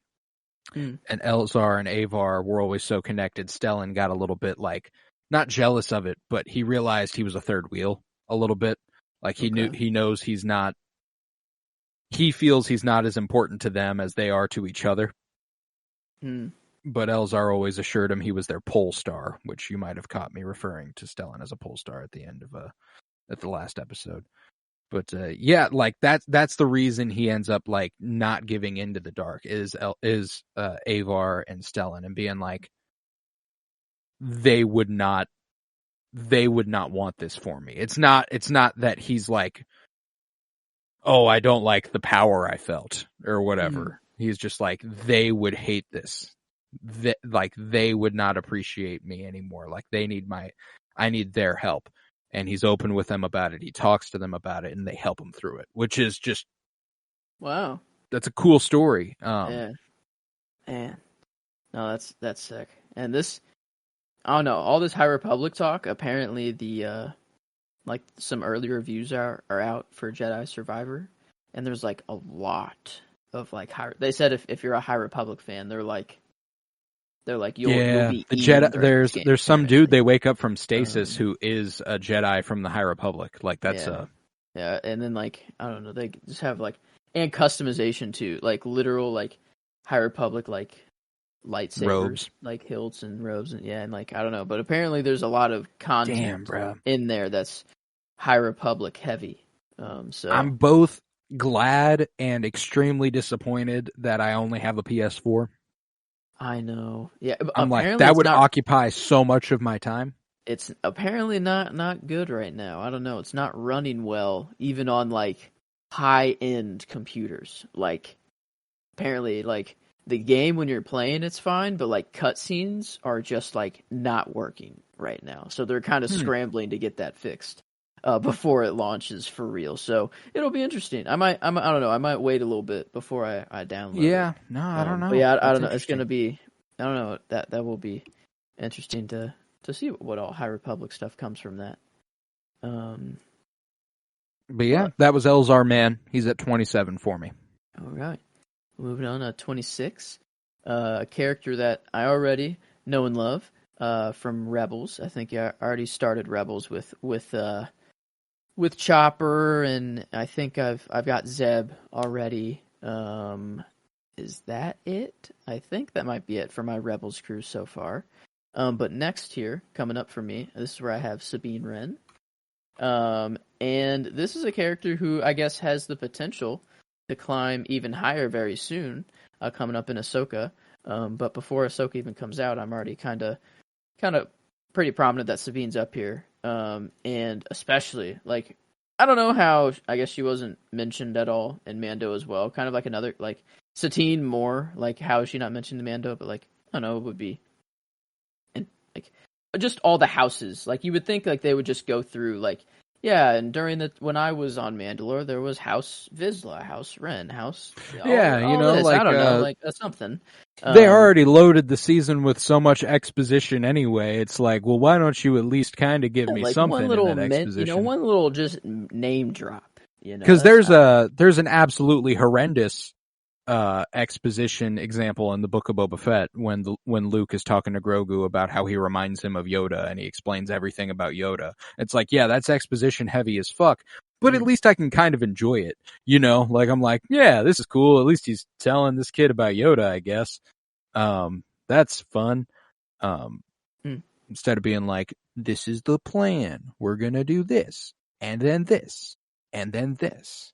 And Elzar and Avar were always so connected. Stellan got a little bit, like, not jealous of it, but he realized he was a third wheel a little bit. Like, he knows he's not, he feels he's not as important to them as they are to each other. But Elzar always assured him he was their pole star, which you might have caught me referring to Stellan as a pole star at the end of at the last episode. But yeah, like that's the reason he ends up like not giving into the dark is Avar and Stellan, and being like, they would not want this for me. It's not that he's like, oh, I don't like the power I felt or whatever. He's just like, they would hate this. they would not appreciate me anymore. Like I need their help. And he's open with them about it. He talks to them about it, and they help him through it, which is just Wow. That's a cool story. Yeah. Man. No, that's sick. And this, I don't know, all this High Republic talk, apparently the like some early reviews are out for Jedi Survivor, and there's like a lot of like they said if you're a High Republic fan, they're like you'll be the eating Jedi. There's some dude they wake up from stasis who is a Jedi from the High Republic. Like that's yeah, and then like I don't know, they just have like and customization too, like literal like High Republic like lightsabers, robes, like hilts and robes, and like I don't know, but apparently there's a lot of content in there that's High Republic heavy. So I'm both glad and extremely disappointed that I only have a PS4. I know. Yeah, I'm like that would occupy so much of my time. It's apparently not good right now. I don't know. It's not running well, even on like high end computers. Like apparently, like the game when you're playing, it's fine, but like cutscenes are just like not working right now. So they're kind of scrambling to get that fixed before it launches for real. So it'll be interesting. I don't know. I might wait a little bit before I download. Yeah, no, I don't know. But yeah, I don't know. It's gonna be. I don't know. That will be interesting to see what all High Republic stuff comes from that. But yeah, that was Elzar Mann. He's at 27 for me. All right. Moving on to 26. A character that I already know and love from Rebels. I think I already started Rebels with Chopper, and I think I've got Zeb already. Is that it? I think that might be it for my Rebels crew so far. But next here, coming up for me, this is where I have Sabine Wren. And this is a character who I guess has the potential to climb even higher very soon, coming up in Ahsoka. But before Ahsoka even comes out, I'm already kind of pretty prominent that Sabine's up here. And especially, like, I don't know how, I guess she wasn't mentioned at all in Mando as well. Kind of like another, like, Satine more, like, how is she not mentioned in Mando? But, like, I don't know, it would be, and like, just all the houses. Like, you would think, like, they would just go through, like, yeah, and when I was on Mandalore, there was House Vizsla, House Wren, House... all this. like... I don't know, like, something. They already loaded the season with so much exposition anyway. It's like, well, why don't you at least kind of give me like something one little in that exposition? one little just name drop. Because there's an absolutely horrendous exposition example in the Book of Boba Fett when Luke is talking to Grogu about how he reminds him of Yoda and he explains everything about Yoda. It's like, yeah, that's exposition heavy as fuck, but at least I can kind of enjoy it, like I'm like, yeah, this is cool. At least he's telling this kid about Yoda, I guess. That's fun. Instead of being like, this is the plan. We're going to do this and then this and then this.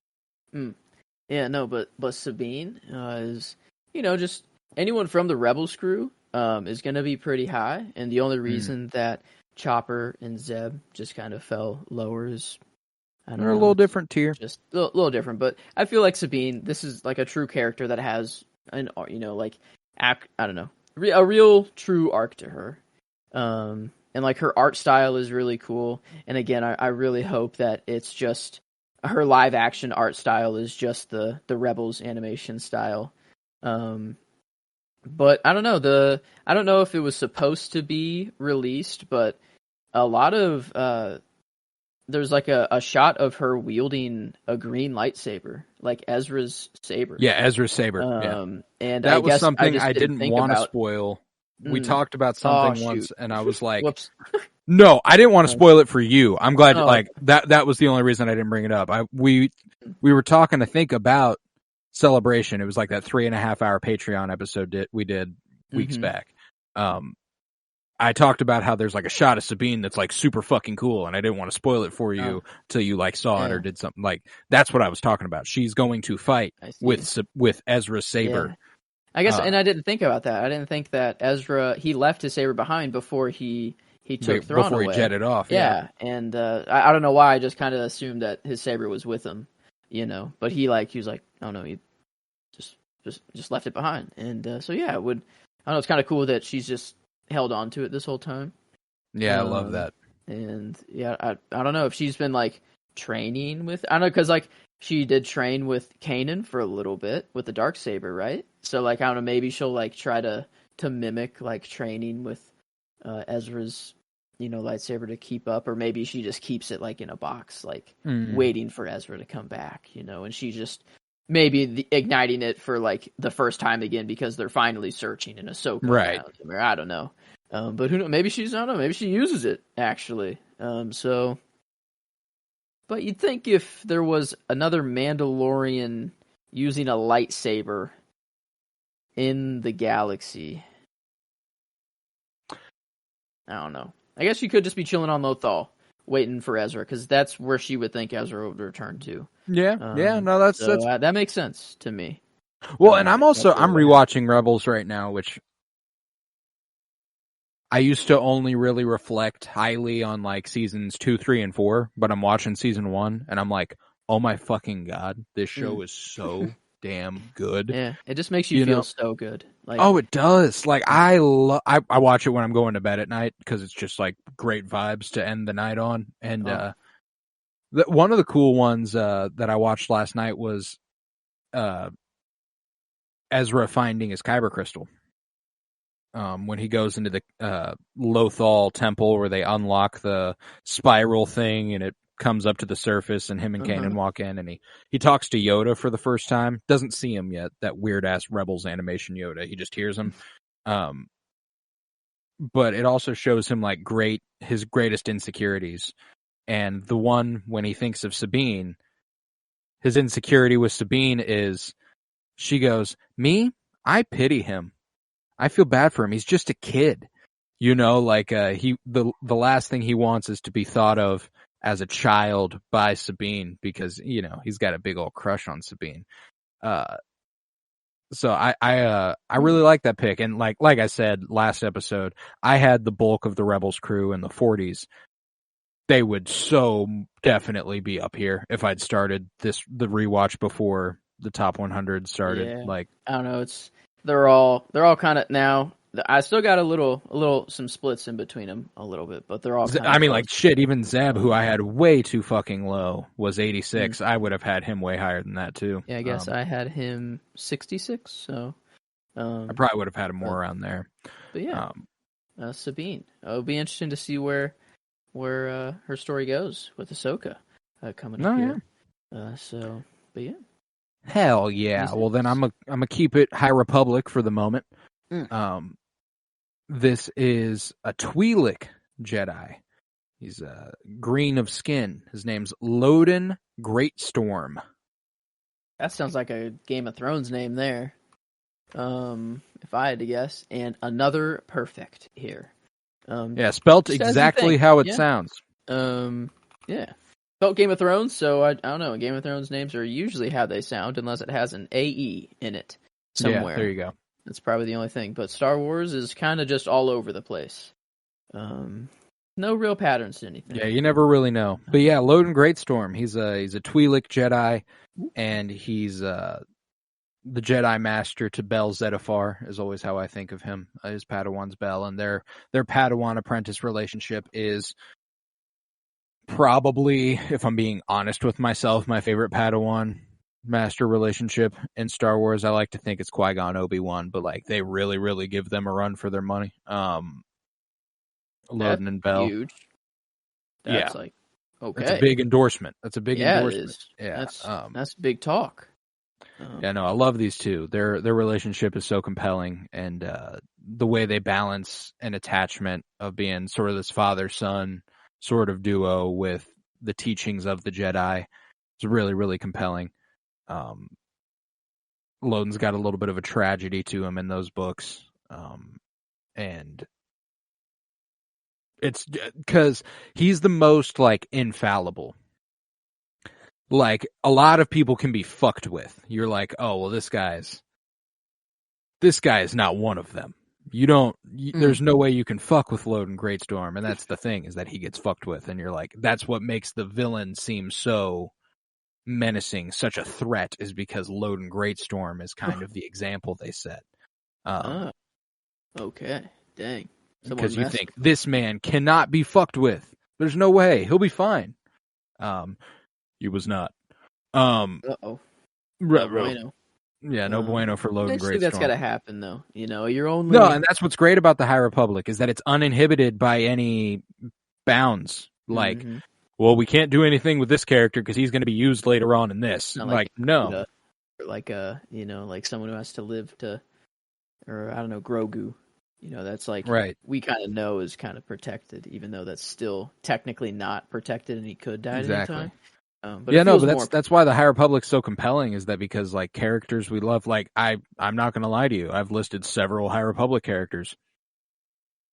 Yeah, no, but Sabine is, just anyone from the Rebels crew is going to be pretty high, and the only reason that Chopper and Zeb just kind of fell lower is, I don't know. They're a little different tier. Just a little different, but I feel like Sabine, this is like a true character that has an, I don't know, a real true arc to her. And like her art style is really cool, and again, I really hope that it's just her live action art style is just the Rebels animation style. But I don't know, I don't know if it was supposed to be released, but a lot of there's like a shot of her wielding a green lightsaber, like Ezra's saber. Yeah, Ezra's saber. Yeah. And that was something I didn't want to spoil. We talked about something once, and I was like, whoops. No, I didn't want to spoil it for you. I'm glad, that was the only reason I didn't bring it up. We were talking, I think, about Celebration. It was like that 3.5 hour Patreon episode we did weeks back. I talked about how there's like a shot of Sabine that's like super fucking cool, and I didn't want to spoil it for you till you like saw it or did something. Like, that's what I was talking about. She's going to fight with Ezra's saber. Yeah. I guess, and I didn't think about that. I didn't think that Ezra, he left his saber behind before he took Thrawn before away. He jetted off. Yeah. And I don't know why, I just kind of assumed that his saber was with him, but he was like, oh no, he just left it behind. And so yeah, I know it's kind of cool that she's just held on to it this whole time. Yeah, I love that. And yeah, I don't know if she's been like training with. I don't know because like she did train with Kanan for a little bit with the Darksaber, right? So like I don't know, maybe she'll like try to mimic like training with Ezra's lightsaber to keep up, or maybe she just keeps it like in a box, like waiting for Ezra to come back, and she's just maybe igniting it for like the first time again because they're finally searching and Ahsoka right. found him, or I don't know. But who knows? Maybe I don't know. Maybe she uses it actually. But you'd think if there was another Mandalorian using a lightsaber in the galaxy, I don't know. I guess she could just be chilling on Lothal, waiting for Ezra, because that's where she would think Ezra would return to. Yeah, no, that's that makes sense to me. Well, and I'm rewatching Rebels right now, which I used to only really reflect highly on like seasons 2, 3, and 4, but I'm watching season 1, and I'm like, oh my fucking god, this show is so damn good. Yeah, it just makes you feel so good. Like, oh, it does. Like I watch it when I'm going to bed at night because it's just like great vibes to end the night on. And one of the cool ones that I watched last night was Ezra finding his Kyber crystal. When he goes into the Lothal temple where they unlock the spiral thing and it comes up to the surface and him and Kanan walk in and he talks to Yoda for the first time. Doesn't see him yet, that weird ass Rebels animation Yoda. He just hears him. But it also shows him like his greatest insecurities. And the one when he thinks of Sabine, his insecurity with Sabine is she goes, "Me? I pity him. I feel bad for him. He's just a kid." Like the last thing he wants is to be thought of as a child by Sabine because, he's got a big old crush on Sabine. So I really like that pick. And like I said last episode, I had the bulk of the Rebels crew in the 40s. They would so definitely be up here if I'd started the rewatch before the top 100 started. Yeah. Like, I don't know. They're all kind of now. I still got some splits in between them a little bit, but they're all. Like shit. Even Zeb, who I had way too fucking low, was 86. I would have had him way higher than that too. Yeah, I guess I had him 66. So I probably would have had him more around there. But yeah, Sabine. It'll be interesting to see where her story goes with Ahsoka coming up here. But yeah. Hell yeah! Well, then I'm a keep it High Republic for the moment. This is a Twi'lek Jedi. He's green of skin. His name's Loden Greatstorm. That sounds like a Game of Thrones name there. If I had to guess, and another perfect here. Spelt exactly how it sounds. Yeah. Felt Game of Thrones, so I don't know. Game of Thrones names are usually how they sound, unless it has an AE in it somewhere. Yeah, there you go. That's probably the only thing. But Star Wars is kind of just all over the place. No real patterns to anything. Yeah, you never really know. But yeah, Loden Greatstorm. He's a Twi'lek Jedi, and he's the Jedi Master to Bel Zettifar is always how I think of him. His Padawan's Bel, and their Padawan apprentice relationship is probably, if I'm being honest with myself, my favorite Padawan master relationship in Star Wars. I like to think it's Qui-Gon Obi-Wan, but like they really, really give them a run for their money. Loden and Bel. Huge. That's like okay. That's a big endorsement. That's a big endorsement. It is. Yeah, that's big talk. I love these two. Their relationship is so compelling, and the way they balance an attachment of being sort of this father-son sort of duo with the teachings of the Jedi is really, really compelling. Loden's got a little bit of a tragedy to him in those books, and it's because he's the most like infallible. Like a lot of people can be fucked with. You're like, oh well, this guy is not one of them. There's no way you can fuck with Loden Greatstorm, and that's the thing, is that he gets fucked with, and you're like, that's what makes the villain seem so menacing, such a threat, is because Loden Greatstorm is kind of the example they set. Okay, dang. Because you messed think this man cannot be fucked with. There's no way he'll be fine. He was not. Uh-oh. No bueno. Yeah, no bueno for Loden Eventually that's Greatstorm. got to happen, though. You're only... No, and that's what's great about the High Republic is that it's uninhibited by any bounds. Like, well, we can't do anything with this character because he's going to be used later on in this. Like no. Like like someone who has to live to, or I don't know, Grogu. That's like, right. We kind of know is kind of protected, even though that's still technically not protected and he could die at any time. But that's why the High Republic's so compelling is that because like characters we love, like I'm not going to lie to you, I've listed several High Republic characters.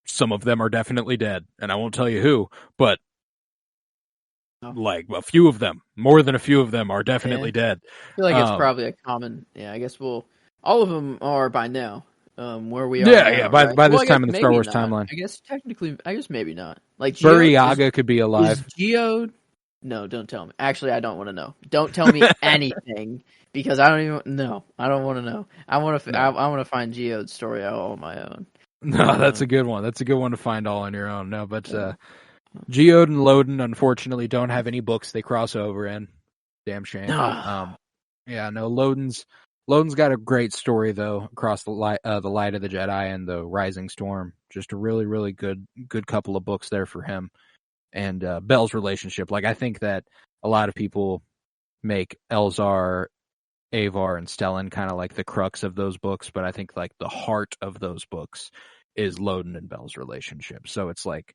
Some of them are definitely dead, and I won't tell you who, but like a few of them, more than a few of them are definitely dead. I feel like it's probably a common, I guess all of them are by now. Where we are. Yeah. By this time in the Star Wars timeline, I guess maybe not. Like Burryaga could be alive. Is Geode? No, don't tell me. Actually, I don't want to know. Don't tell me anything because I don't even know. I don't want to know. I want to find Geode's story all on my own. No, that's a good one. That's a good one to find all on your own. No, but Geode and Loden unfortunately don't have any books they cross over in. Damn shame. Loden's got a great story though across the Light of the Jedi and the Rising Storm. Just a really, really good couple of books there for him. And Bel's relationship. Like I think that a lot of people make Elzar, Avar, and Stellan kind of like the crux of those books, but I think like the heart of those books is Loden and Bel's relationship. So it's like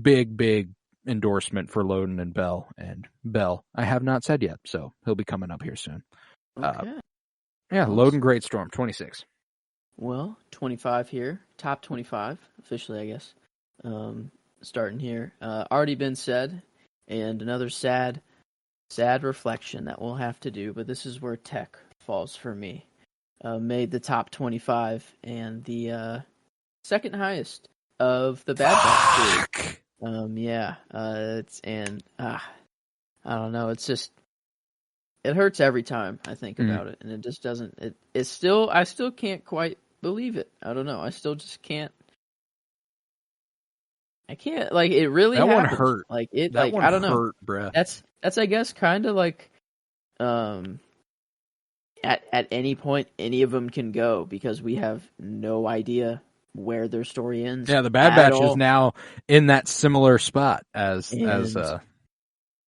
big endorsement for Loden and Bel. And Bel, I have not said yet, so he'll be coming up here soon. Okay. Loden Greatstorm, 26. Well, 25 here. Top 25, officially, I guess. Starting here. Already been said, and another sad reflection that we'll have to do, but this is where Tech falls for me. Made the top 25 and the second highest of the Bad Batch group. I don't know, it's just, it hurts every time I think about it, and it just doesn't, I still can't quite believe it. I don't know, I still just can't. I can't, like, it really that happened. One hurt. Like, it, that like, one I don't know. Hurt, bruh. That's, I guess, kind of like, at any point, any of them can go because we have no idea where their story ends. Yeah, the Bad Batch is now in that similar spot as.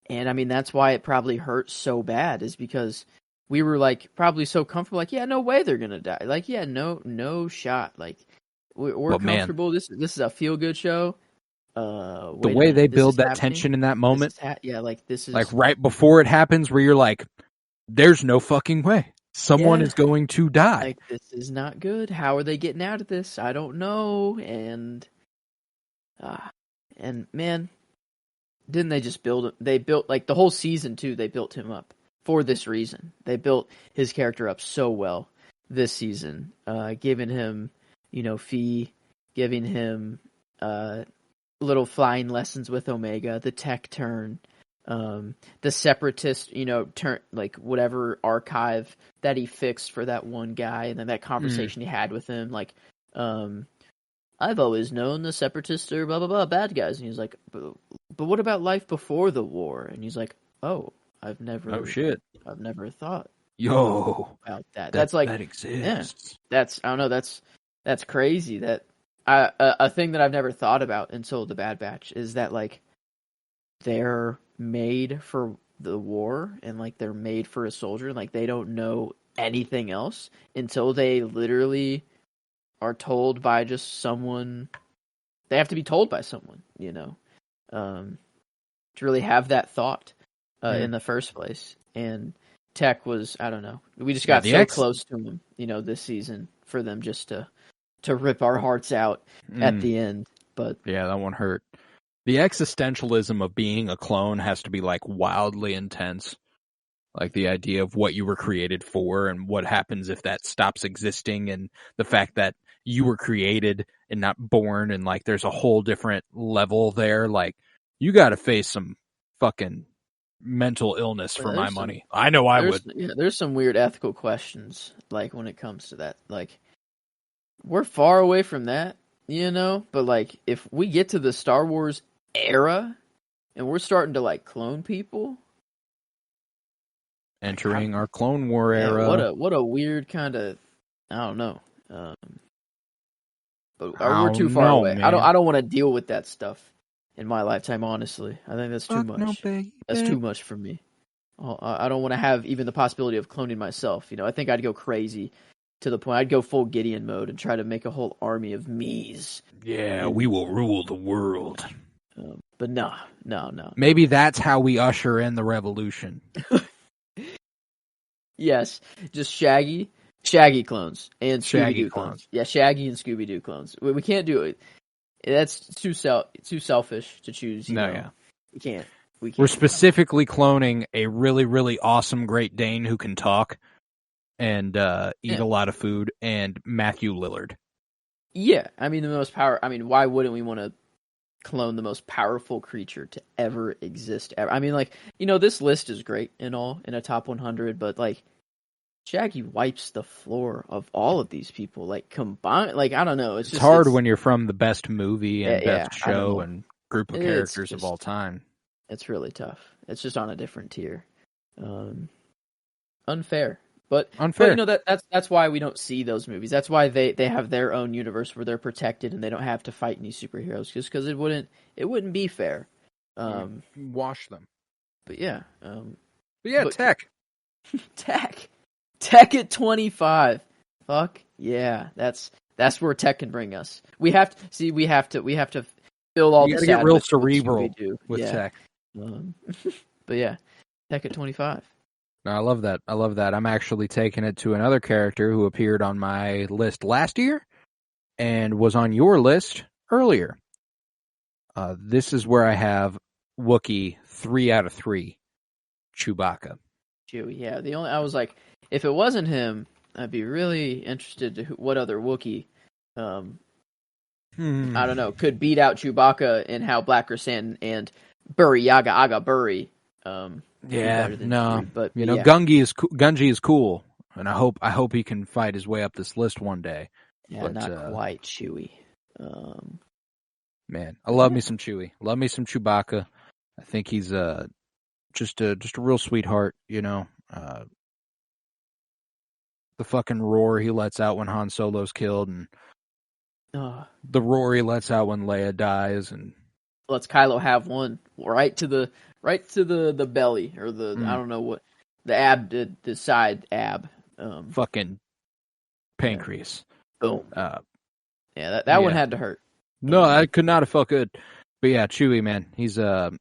And I mean, that's why it probably hurt so bad, is because we were like probably so comfortable, like, yeah, no way they're gonna die. Like, yeah, no shot. Like, we're comfortable. Man. This is a feel good show. The way they build that tension in that moment, this is like right before it happens, where you're like, "There's no fucking way someone is going to die." Like, this is not good. How are they getting out of this? I don't know. And man, didn't they just build it? They built like the whole season too. They built him up for this reason. They built his character up so well this season, giving him, Fee, giving him little flying lessons with Omega, the tech turn, the separatist, turn, like whatever archive that he fixed for that one guy, and then that conversation he had with him, like, I've always known the separatists are blah blah blah bad guys, and he's like, but what about life before the war? And he's like, I've never thought about that. That's like, that exists. Yeah, I don't know. That's crazy. That a thing that I've never thought about until the Bad Batch is that, like, they're made for the war and like they're made for a soldier. Like, they don't know anything else until they literally are told by just someone. They have to be told by someone, to really have that thought in the first place. And Tech was, I don't know, we just got so close to him, this season, for them just to rip our hearts out at the end. But yeah, that one hurt. The existentialism of being a clone has to be like wildly intense. Like the idea of what you were created for and what happens if that stops existing, and the fact that you were created and not born, and like there's a whole different level there. Like, you got to face some fucking mental illness for my money. I know I would. Yeah, there's some weird ethical questions, like, when it comes to that. Like, we're far away from that, but like if we get to the Star Wars era and we're starting to like clone people, entering our Clone War era. What a weird kind of, I don't know. But I we're too far don't know, away. man. I don't want to deal with that stuff in my lifetime. Honestly, I think that's too much. No, baby. That's too much for me. I don't want to have even the possibility of cloning myself. I think I'd go crazy to the point I'd go full Gideon mode and try to make a whole army of me's. Yeah, we will rule the world. But no. Maybe that's how we usher in the revolution. Yes, just Shaggy clones and Scooby-Doo clones. Yeah, Shaggy and Scooby-Doo clones. We can't do it. That's too selfish to choose. Yeah. We can't. We're specifically cloning a really, really awesome Great Dane who can talk and eat a lot of food, and Matthew Lillard. Yeah, I mean why wouldn't we want to clone the most powerful creature to ever exist? I mean, like, this list is great and all in a top 100, but like, Shaggy wipes the floor of all of these people, like combined. Like, I don't know. It's hard when you're from the best movie and best show and group of characters of all time. It's really tough. It's just on a different tier. Unfair. But that's why we don't see those movies. That's why they have their own universe where they're protected and they don't have to fight any superheroes, just because it wouldn't be fair. Wash them. But yeah. Tech. Tech at 25. Fuck yeah. That's where Tech can bring us. We have to fill all the. You gotta get real cerebral with Tech. But yeah, Tech at 25. No, I love that. I'm actually taking it to another character who appeared on my list last year and was on your list earlier. This is where I have Wookiee 3 out of 3, Chewbacca. Chewie, yeah. I was like, if it wasn't him, I'd be really interested to what other Wookiee, I don't know, could beat out Chewbacca in how Black Krrsantan and Burry Yaga Aga Burry. But Gungi is cool, and I hope he can fight his way up this list one day. Yeah, but not quite Chewie. Man, I love me some Chewie. Love me some Chewbacca. I think he's just a real sweetheart. The fucking roar he lets out when Han Solo's killed, and the roar he lets out when Leia dies, and lets Kylo have one right to the belly, or the I don't know what, the side ab. Fucking pancreas. Boom. That one had to hurt. No, that could not have felt good. But yeah, Chewie, man, he's got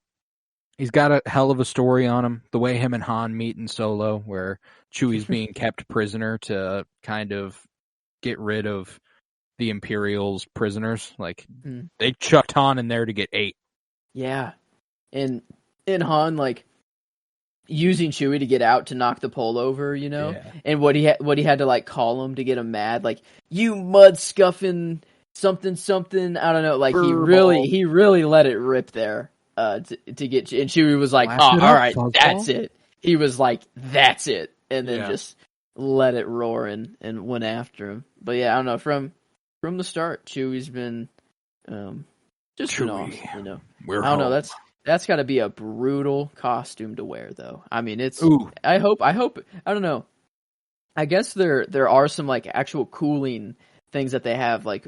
a hell of a story on him. The way him and Han meet in Solo, where Chewie's being kept prisoner to kind of get rid of the Imperial's prisoners. Like, they chucked Han in there to get 8. Yeah. And Han, like, using Chewie to get out to knock the pole over, and what he had to like call him to get him mad, like, you mud scuffing something. I don't know. Like, he really let it rip there. To get, and Chewie was like, all right, that's it. He was like, that's it, and then just let it roar and went after him. But yeah, I don't know, from the start, Chewie's been just been awesome. I don't know. That's got to be a brutal costume to wear, though. I mean, it's. Ooh. I hope. I don't know. I guess there are some like actual cooling things that they have, like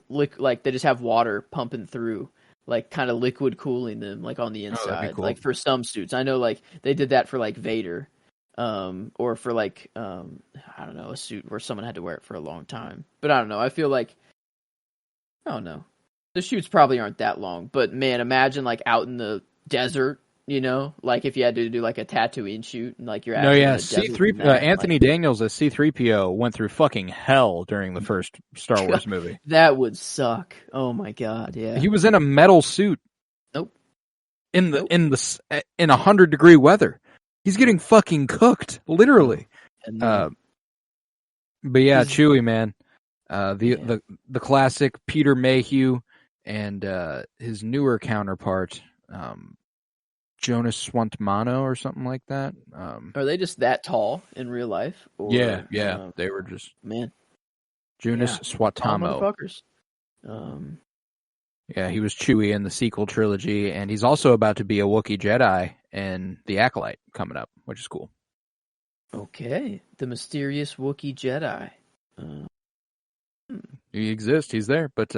they just have water pumping through, like kind of liquid cooling them, like on the inside, cool. Like for some suits. I know like they did that for like Vader, or for like I don't know, a suit where someone had to wear it for a long time. But I don't know. I feel like, I don't know. The shoots probably aren't that long, but man, imagine like out in the desert, like if you had to do like a Tatooine shoot, and like you're Anthony Daniels as C-3PO went through fucking hell during the first Star Wars movie. That would suck. Oh my god, yeah. He was in a metal suit. Nope. In 100-degree weather. He's getting fucking cooked, literally. But yeah, Chewie, man. The classic Peter Mayhew and his newer counterpart, Jonas Swantmano or something like that. Are they just that tall in real life? Or, yeah. They were just... Man. Joonas All Suotamo. motherfuckers. Yeah, he was Chewie in the sequel trilogy, and he's also about to be a Wookiee Jedi in The Acolyte coming up, which is cool. Okay, the mysterious Wookiee Jedi. He exists. He's there. But,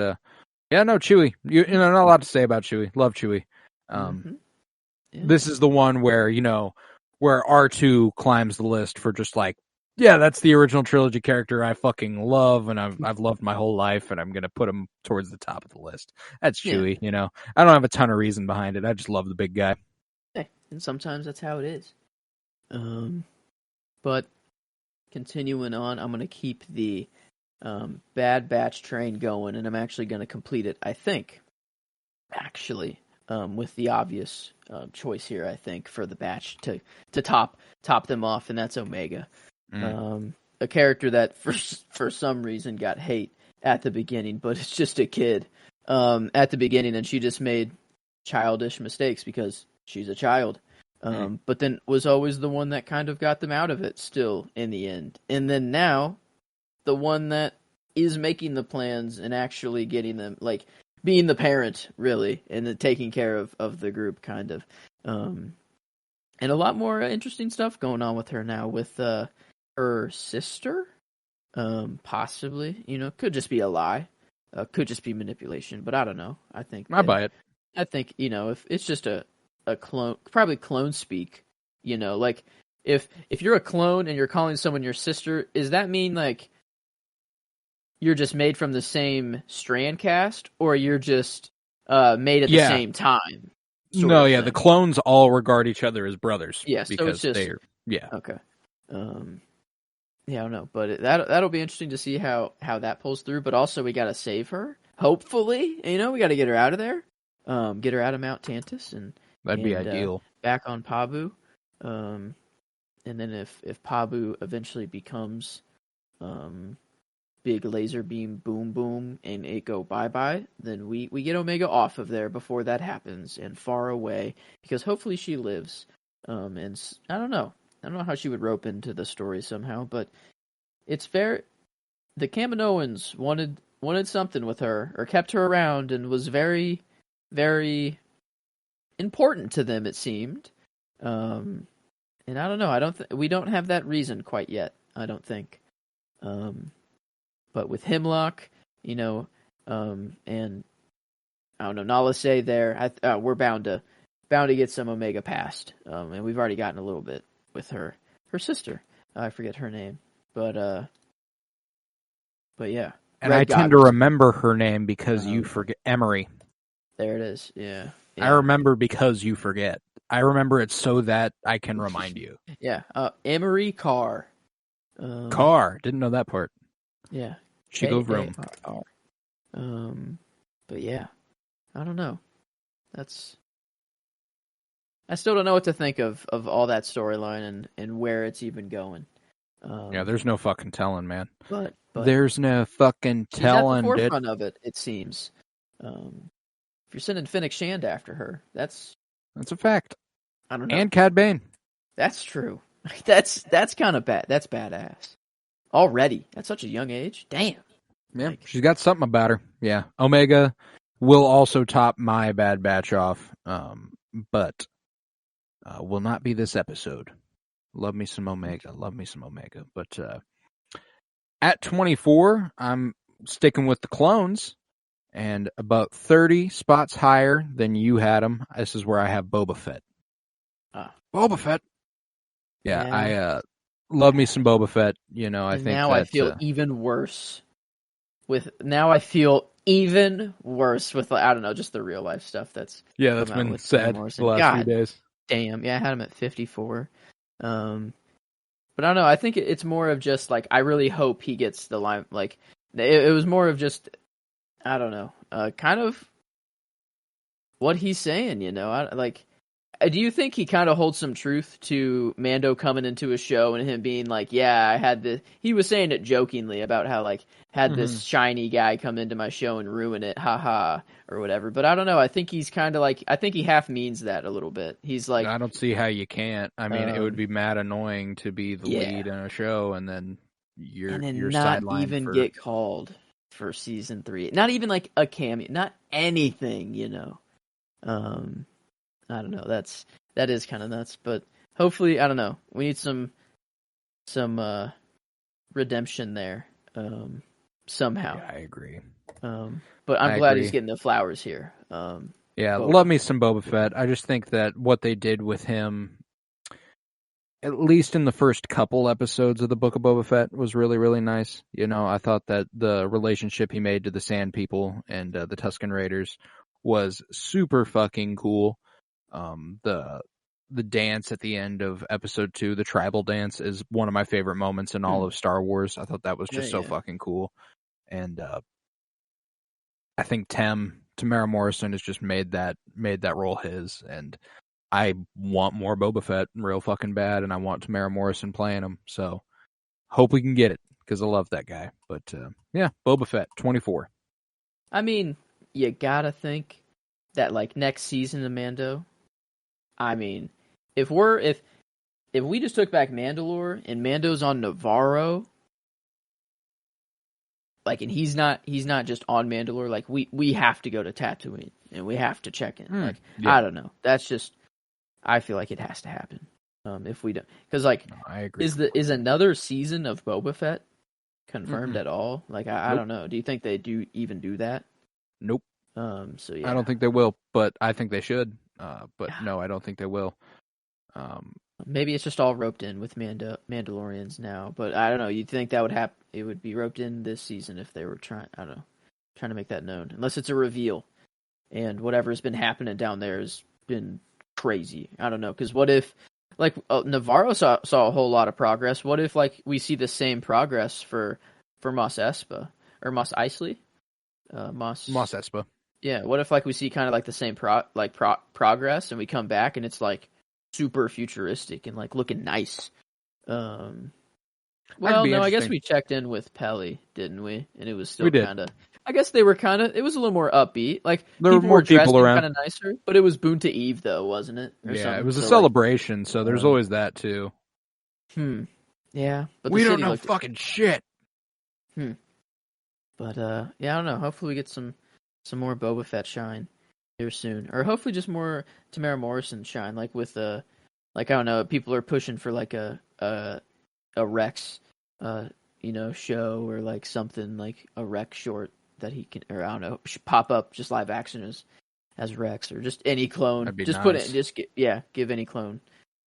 yeah, no, Chewie. You know, not a lot to say about Chewie. Love Chewie. Yeah. This is the one where, you know, where R2 climbs the list for just like, yeah, that's the original trilogy character I fucking love, and I've loved my whole life, and I'm going to put him towards the top of the list. That's Chewie, you know. I don't have a ton of reason behind it. I just love the big guy. Hey, and sometimes that's how it is. But continuing on, I'm going to keep the Bad Batch train going, and I'm actually going to complete it, I think. Actually, with the obvious choice here, I think, for the Batch to top them off, and that's Omega. A character that for some reason got hate at the beginning, but it's just a kid at the beginning, and she just made childish mistakes because she's a child. But then was always the one that kind of got them out of it still in the end. And then now, the one that is making the plans and actually getting them, like, being the parent, really, and then taking care of the group, kind of. And a lot more interesting stuff going on with her now, with her sister, possibly. You know, could just be a lie. Could just be manipulation, but I don't know. I buy it. I think, you know, if it's just a clone, probably clone speak, you know, like if you're a clone and you're calling someone your sister, does that mean like you're just made from the same strand cast, or you're just made at the same time? No, yeah, the clones all regard each other as brothers. Yeah, so because it's just, they're okay. Yeah, I don't know, but that'll be interesting to see how that pulls through. But also, we got to save her. Hopefully, you know, we got to get her out of there, get her out of Mount Tantus, and that'd be ideal. Back on Pabu, and then if Pabu eventually becomes big laser beam boom boom and it go bye bye, then we get Omega off of there before that happens and far away, because hopefully she lives. And I don't know how she would rope into the story somehow, but it's fair. The Kaminoans wanted something with her, or kept her around, and was very, very important to them, it seemed. And I don't know. We don't have that reason quite yet, I don't think. But with Hemlock, you know, and I don't know, Nala Se there, we're bound to get some Omega past. And we've already gotten a little bit with her sister. I forget her name, but yeah. And Red I tend to remember her name because you forget. Emery. There it is. Yeah. I remember because you forget. I remember it so that I can remind you. Yeah. Emery Carr. Carr. Didn't know that part. Yeah. Chico Vroom. But yeah. I don't know. I still don't know what to think of all that storyline and where it's even going. Yeah, there's no fucking telling, man. But there's no fucking telling. He's at the forefront of it seems. If you're sending Fennec Shand after her, that's a fact. I don't know. And Cad Bane. That's true. That's kind of bad. That's badass. Already at such a young age. Damn. Yeah, she's got something about her. Yeah, Omega will also top my Bad Batch off, but will not be this episode. Love me some Omega. But at 24, I'm sticking with the clones, and about 30 spots higher than you had them. This is where I have Boba Fett. Boba Fett. Yeah, I love me some Boba Fett. You know, I think now I feel even worse. I feel even worse with, I don't know, just the real life stuff that's been sad the last few days. Damn, yeah, I had him at 54. But I don't know, I think it's more of just, like, I really hope he gets the line, like, it was more of just, I don't know, kind of what he's saying, you know, do you think he kind of holds some truth to Mando coming into a show and him being like, yeah, I had this, he was saying it jokingly about how, like, had this shiny guy come into my show and ruin it, haha, or whatever. But I don't know, I think he's kind of like, I think he half means that a little bit. He's like, I don't see how you can't. I mean, it would be mad annoying to be the lead in a show and then your then not sideline even for get called for season 3. Not even like a cameo, not anything, I don't know. That is kind of nuts, but hopefully, I don't know. We need some redemption there somehow. Yeah, I agree. But I'm I glad agree. he's getting the flowers here. Yeah, Boba love me some Boba Fett. I just think that what they did with him, at least in the first couple episodes of the Book of Boba Fett, was really, really nice. I thought that the relationship he made to the Sand People and the Tusken Raiders was super fucking cool. The dance at the end of episode 2, the tribal dance, is one of my favorite moments in all of Star Wars. I thought that was just so fucking cool. And I think Tamara Morrison has just made that role his, and I want more Boba Fett real fucking bad, and I want Tamara Morrison playing him. So hope we can get it, because I love that guy. But yeah, Boba Fett 24. I mean, you gotta think that like next season of Mando. I mean, if we just took back Mandalore and Mando's on Navarro, like, and he's not just on Mandalore, like we have to go to Tatooine and we have to check in. Like, yeah. I don't know. That's just, I feel like it has to happen. If we don't, because like, no, I agree. Is another season of Boba Fett confirmed at all? Like, I don't know. Do you think they do that? Nope. So yeah, I don't think they will, but I think they should. But no, I don't think they will. Maybe it's just all roped in with Mandalorians now, but I don't know. You'd think that would happen. It would be roped in this season if they were trying to make that known. Unless it's a reveal, and whatever's been happening down there has been crazy. I don't know, because what if, like, Navarro saw a whole lot of progress. What if, like, we see the same progress for Mos Espa or Mos Eisley? Mos Espa. Yeah. What if, like, we see kind of like the same progress, and we come back and it's like super futuristic and like looking nice. Well, no, I guess we checked in with Peli, didn't we? And it was still kind of. I guess they were kind of. It was a little more upbeat. Like, there were more people around, kind of nicer. But it was Boonta Eve, though, wasn't it? It was a celebration, so there's always that too. Yeah, but we don't know fucking shit. But yeah, I don't know. Hopefully, we get some more Boba Fett shine here soon, or hopefully just more Tamara Morrison shine. Like with like, I don't know. People are pushing for like a Rex, show, or like something like a Rex short that he can, or I don't know, pop up just live action as Rex, or just any clone. Just nice. Put it, give any clone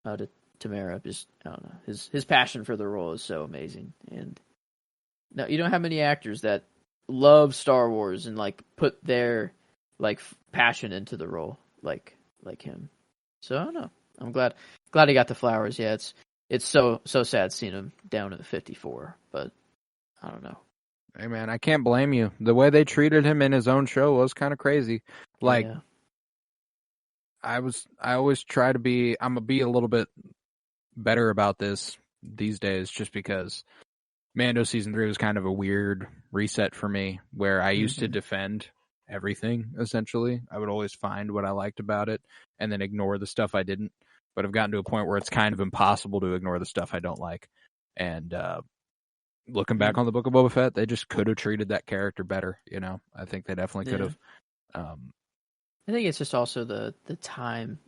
to Tamara. Just, I don't know, his passion for the role is so amazing, and no, you don't have many actors that love Star Wars and like put their like passion into the role like him. So I don't know. I'm glad he got the flowers. Yeah, it's so sad seeing him down at 54, but I don't know. Hey man, I can't blame you. The way they treated him in his own show was kind of crazy. Like, yeah. I always try to be. I'm gonna be a little bit better about this these days, just because Mando season 3 was kind of a weird reset for me, where I used to defend everything. Essentially, I would always find what I liked about it and then ignore the stuff I didn't. But I've gotten to a point where it's kind of impossible to ignore the stuff I don't like. And looking back on the Book of Boba Fett, they just could have treated that character better. I think they definitely could have. I think it's just also the time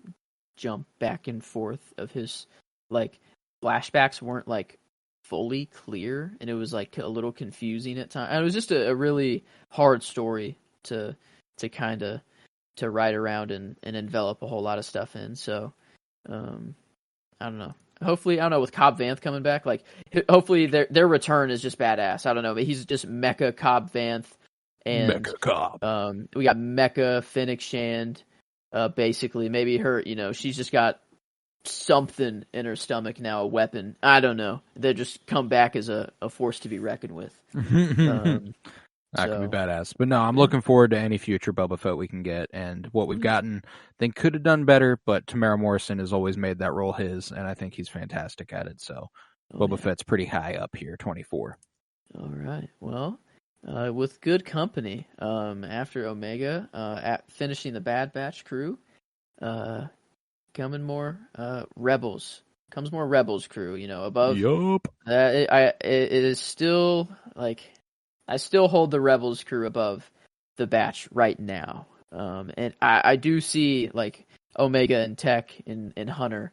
jump back and forth of his, like, flashbacks weren't like fully clear, and it was like a little confusing at times. And it was just a really hard story to kind of to write around and envelop a whole lot of stuff in. So I don't know. Hopefully, I don't know, with Cobb Vanth coming back, like, hopefully their return is just badass. I don't know, but he's just Mecha Cobb Vanth, and Mecha Cobb. We got Mecha Fennec Shand. Basically, maybe her, she's just got something in her stomach now, a weapon. I don't know. They just come back as a force to be reckoned with. That could be badass. But no, I'm looking forward to any future Boba Fett we can get. And what we've gotten, I think, could have done better, but Tamara Morrison has always made that role his, and I think he's fantastic at it. So Boba Fett's pretty high up here, 24. All right. Well, with good company, after Omega, finishing the Bad Batch crew, coming more Rebels comes more Rebels crew. Above. Yup. It is still like I still hold the Rebels crew above the batch right now. And I do see like Omega and Tech and Hunter,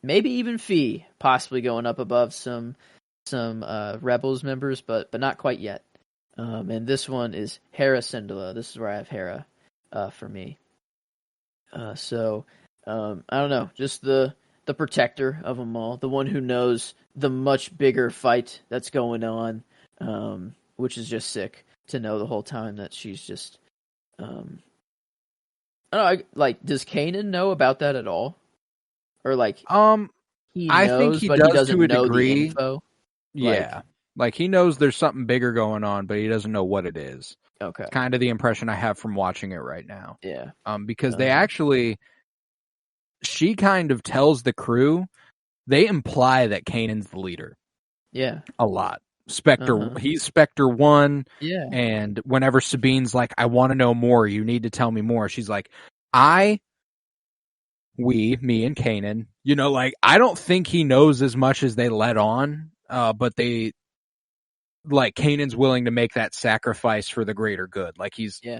maybe even Fee possibly going up above some Rebels members, but not quite yet. And this one is Hera Syndulla. This is where I have Hera for me. So I don't know, just the protector of them all, the one who knows the much bigger fight that's going on, which is just sick to know the whole time that she's just. I don't know. Does Kanan know about that at all, or like? He knows, I think he but does he doesn't to a know degree. the info. Yeah, like he knows there's something bigger going on, but he doesn't know what it is. Okay. It's kind of the impression I have from watching it right now. Yeah. Because they actually, she kind of tells the crew, they imply that Kanan's the leader. Yeah. A lot. Spectre, he's Spectre 1. Yeah. And whenever Sabine's like, I want to know more, you need to tell me more. She's like, me and Kanan, I don't think he knows as much as they let on, but Kanan's willing to make that sacrifice for the greater good.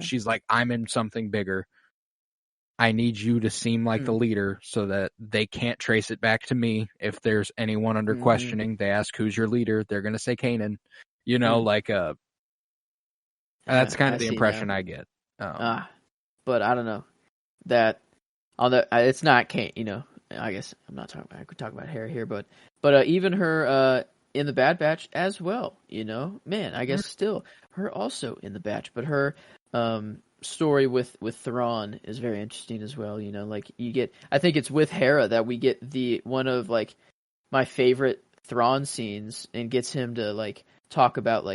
She's like, I'm in something bigger. I need you to seem like the leader so that they can't trace it back to me. If there's anyone under questioning, they ask who's your leader. They're going to say Kanan, that's kind of the impression I get. But I don't know that it's not Kanan, I guess I'm not talking about, I could talk about Hera here, but even her, in the Bad Batch as well, man, I guess still her also in the Batch, but her, story with Thrawn is very interesting as well. You get, I think it's with Hera that we get one of my favorite Thrawn scenes, and gets him to talk about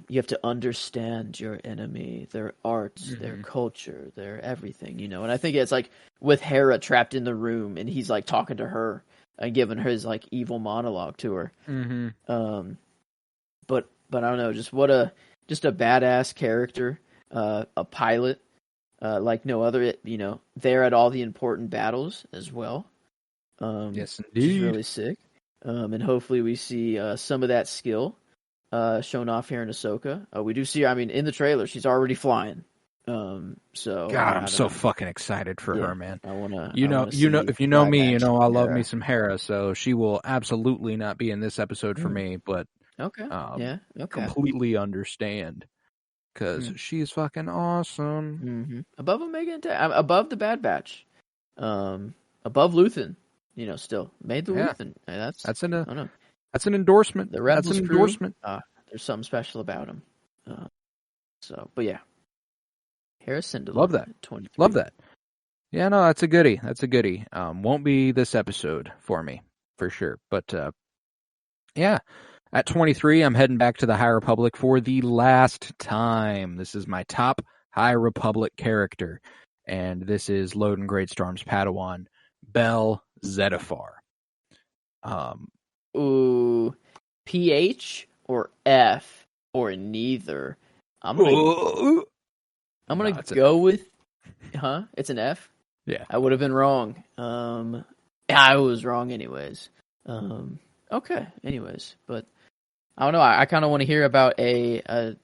you have to understand your enemy, their arts, their culture, their everything, and I think it's with Hera trapped in the room, and he's talking to her and giving her his evil monologue to her. But I don't know, just a badass character. A pilot, like no other, there at all the important battles as well. Yes, indeed. Which is really sick. And hopefully we see some of that skill shown off here in Ahsoka. We do see her, in the trailer, she's already flying. So God, I'm so fucking excited for her, man. I wanna, if you know me, I love me some Hera, so she will absolutely not be in this episode for me, but completely understand. Because she's fucking awesome. Above Omega and above the Bad Batch. Above Luthen. Still. Made the Luthen. That's an endorsement. The Rebels that's an endorsement. There's something special about him. But yeah. Hera Syndulla. Love that. 23. Love that. Yeah, no, that's a goodie. Won't be this episode for me, for sure. But, yeah. At 23, I'm heading back to the High Republic for the last time. This is my top High Republic character, and this is Loden Greatstorm's Padawan, Bel Zettifar. Ooh, PH or F or neither? I'm gonna go with. It's an F. Yeah, I would have been wrong. I was wrong anyways. Okay, anyways, but. I don't know. I kind of want to hear about a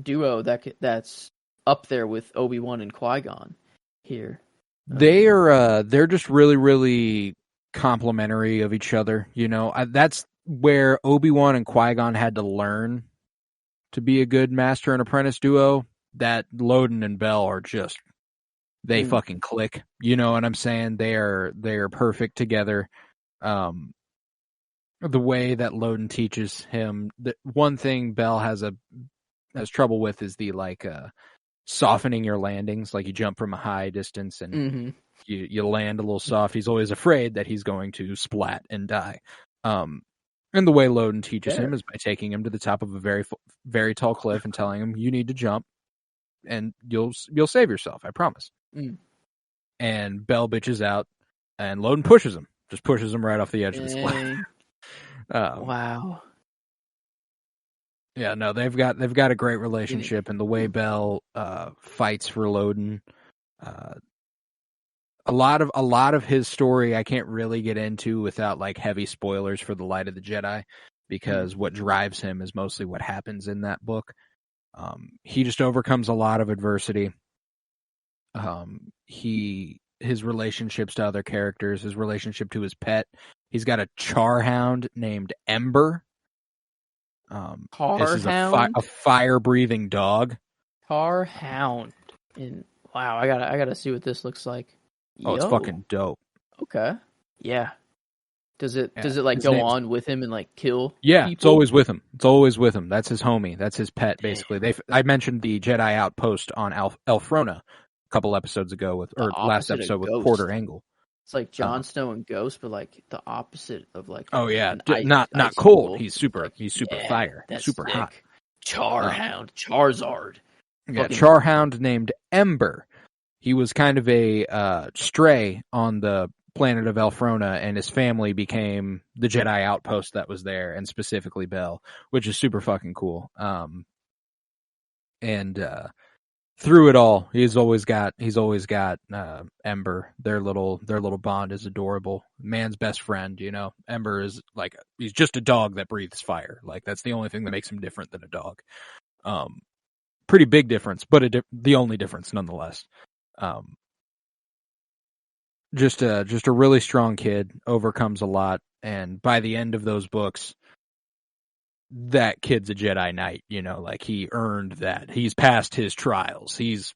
duo that's up there with Obi-Wan and Qui-Gon here. They're just really, really complimentary of each other. That's where Obi-Wan and Qui-Gon had to learn to be a good master and apprentice duo. That Loden and Bel are just they fucking click. You know what I'm saying? They are perfect together. The way that Loden teaches him, the one thing Bel has trouble with is the softening your landings. Like you jump from a high distance and you land a little soft. He's always afraid that he's going to splat and die. And the way Loden teaches him is by taking him to the top of a very, very tall cliff and telling him, "You need to jump, and you'll save yourself. I promise." And Bel bitches out, and Loden pushes him right off the edge of this cliff. Wow. Yeah, no, they've got a great relationship, and the way Bel fights for Loden, a lot of his story I can't really get into without like heavy spoilers for the Light of the Jedi, because what drives him is mostly what happens in that book. He just overcomes a lot of adversity. His relationships to other characters, his relationship to his pet. He's got a charhound named Ember. This is a fire-breathing dog. Charhound. Wow, I gotta see what this looks like. Oh, it's fucking dope. Okay. Yeah. Does it like go on with him and like kill? Yeah, people? It's always with him. It's always with him. That's his homie. That's his pet, basically. I mentioned the Jedi Outpost on Elfrona a couple episodes ago last episode with Porter Engle. It's like Jon Snow and Ghost, but like the opposite of like. Oh yeah, not cold. He's super fire. That's super sick. hot. Charhound, Charizard. Yeah, Charhound named Ember. He was kind of a stray on the planet of Elfrona, and his family became the Jedi Outpost that was there, and specifically Bell, which is super fucking cool. Through it all, he's always got Ember. Their little bond is adorable. Man's best friend, you know. Ember is like, he's just a dog that breathes fire. Like, that's the only thing that makes him different than a dog. Pretty big difference, but the only difference nonetheless. Just a really strong kid, overcomes a lot, and by the end of those books, that kid's a Jedi Knight, you know, like he earned that. He's passed his trials. He's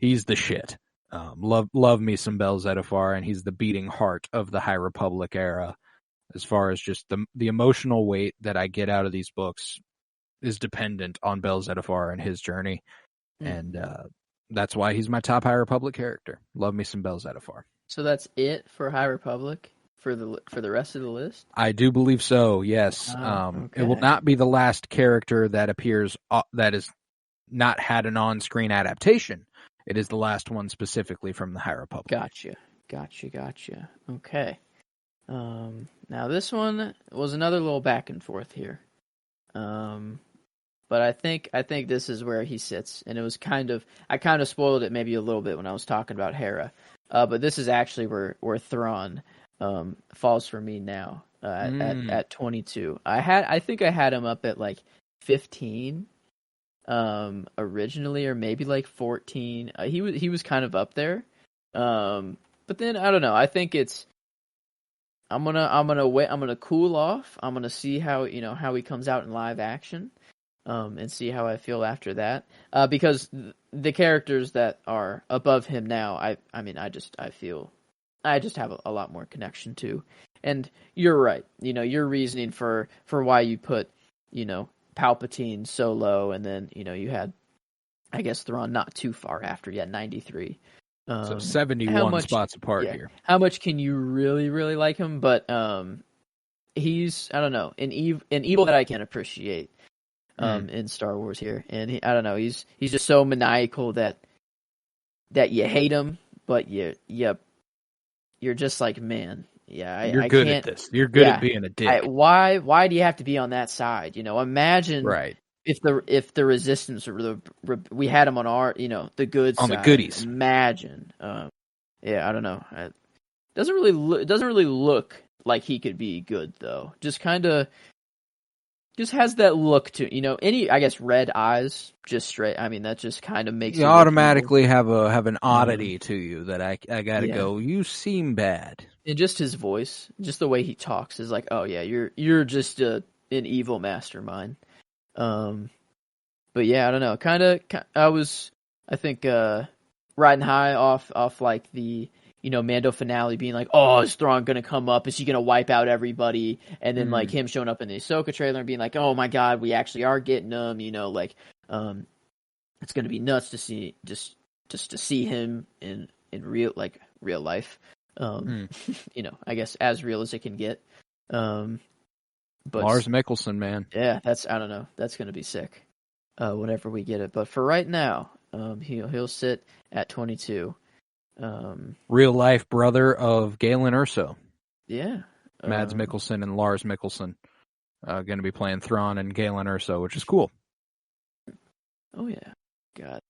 the shit. Love me some Bell Zettifar, and he's the beating heart of the High Republic era. As far as just the emotional weight that I get out of these books is dependent on Bell Zettifar and his journey, and that's why he's my top High Republic character. Love me some Bell Zettifar. So that's it for High Republic for the rest of the list? I do believe so. Yes. Okay. It will not be the last character that appears that is not had an on-screen adaptation. It is the last one specifically from the High Republic. Gotcha. Okay. Now this one was another little back and forth here. But I think this is where he sits, and it was I kind of spoiled it maybe a little bit when I was talking about Hera. But this is actually where Thrawn falls for me now at 22. I think I had him up at like 15 originally, or maybe like 14. He was kind of up there. But then I don't know. I think I'm gonna wait. I'm gonna cool off. I'm gonna see how he comes out in live action, and see how I feel after that. Because the characters that are above him now, I feel I just have a lot more connection to. And you're right. Your reasoning for why you put, Palpatine so low, and then, you had, I guess, Thrawn not too far after yet, 93. So 71 spots apart here. How much can you really, really like him? But he's, I don't know, an evil that I can appreciate in Star Wars here. And I don't know, he's just so maniacal that you hate him, but you're just like, man, you're good at this. You're good at being a dick. Why do you have to be on that side? Imagine if the Resistance or we had him on our, the good on side. the goodies. Imagine, I don't know. It doesn't really look like he could be good though. Just has that look to any, I guess, red eyes, just straight. I mean, that just kind of makes you automatically have an oddity to you that I gotta go. You seem bad. And just his voice, just the way he talks, is like, oh yeah, you're just an evil mastermind. But yeah, I don't know. I think riding high off like the Mando finale being like, oh, is Thrawn going to come up? Is he going to wipe out everybody? And then like him showing up in the Ahsoka trailer and being like, oh my God, we actually are getting him, it's going to be nuts to see, just to see him in real life. I guess as real as it can get. But Lars Mikkelsen, man. Yeah, I don't know. That's going to be sick. Whenever we get it. But for right now, he'll sit at 22. Real life brother of Galen Erso. Yeah. Mads Mikkelsen and Lars Mikkelsen going to be playing Thrawn and Galen Erso, which is cool. Oh yeah. God.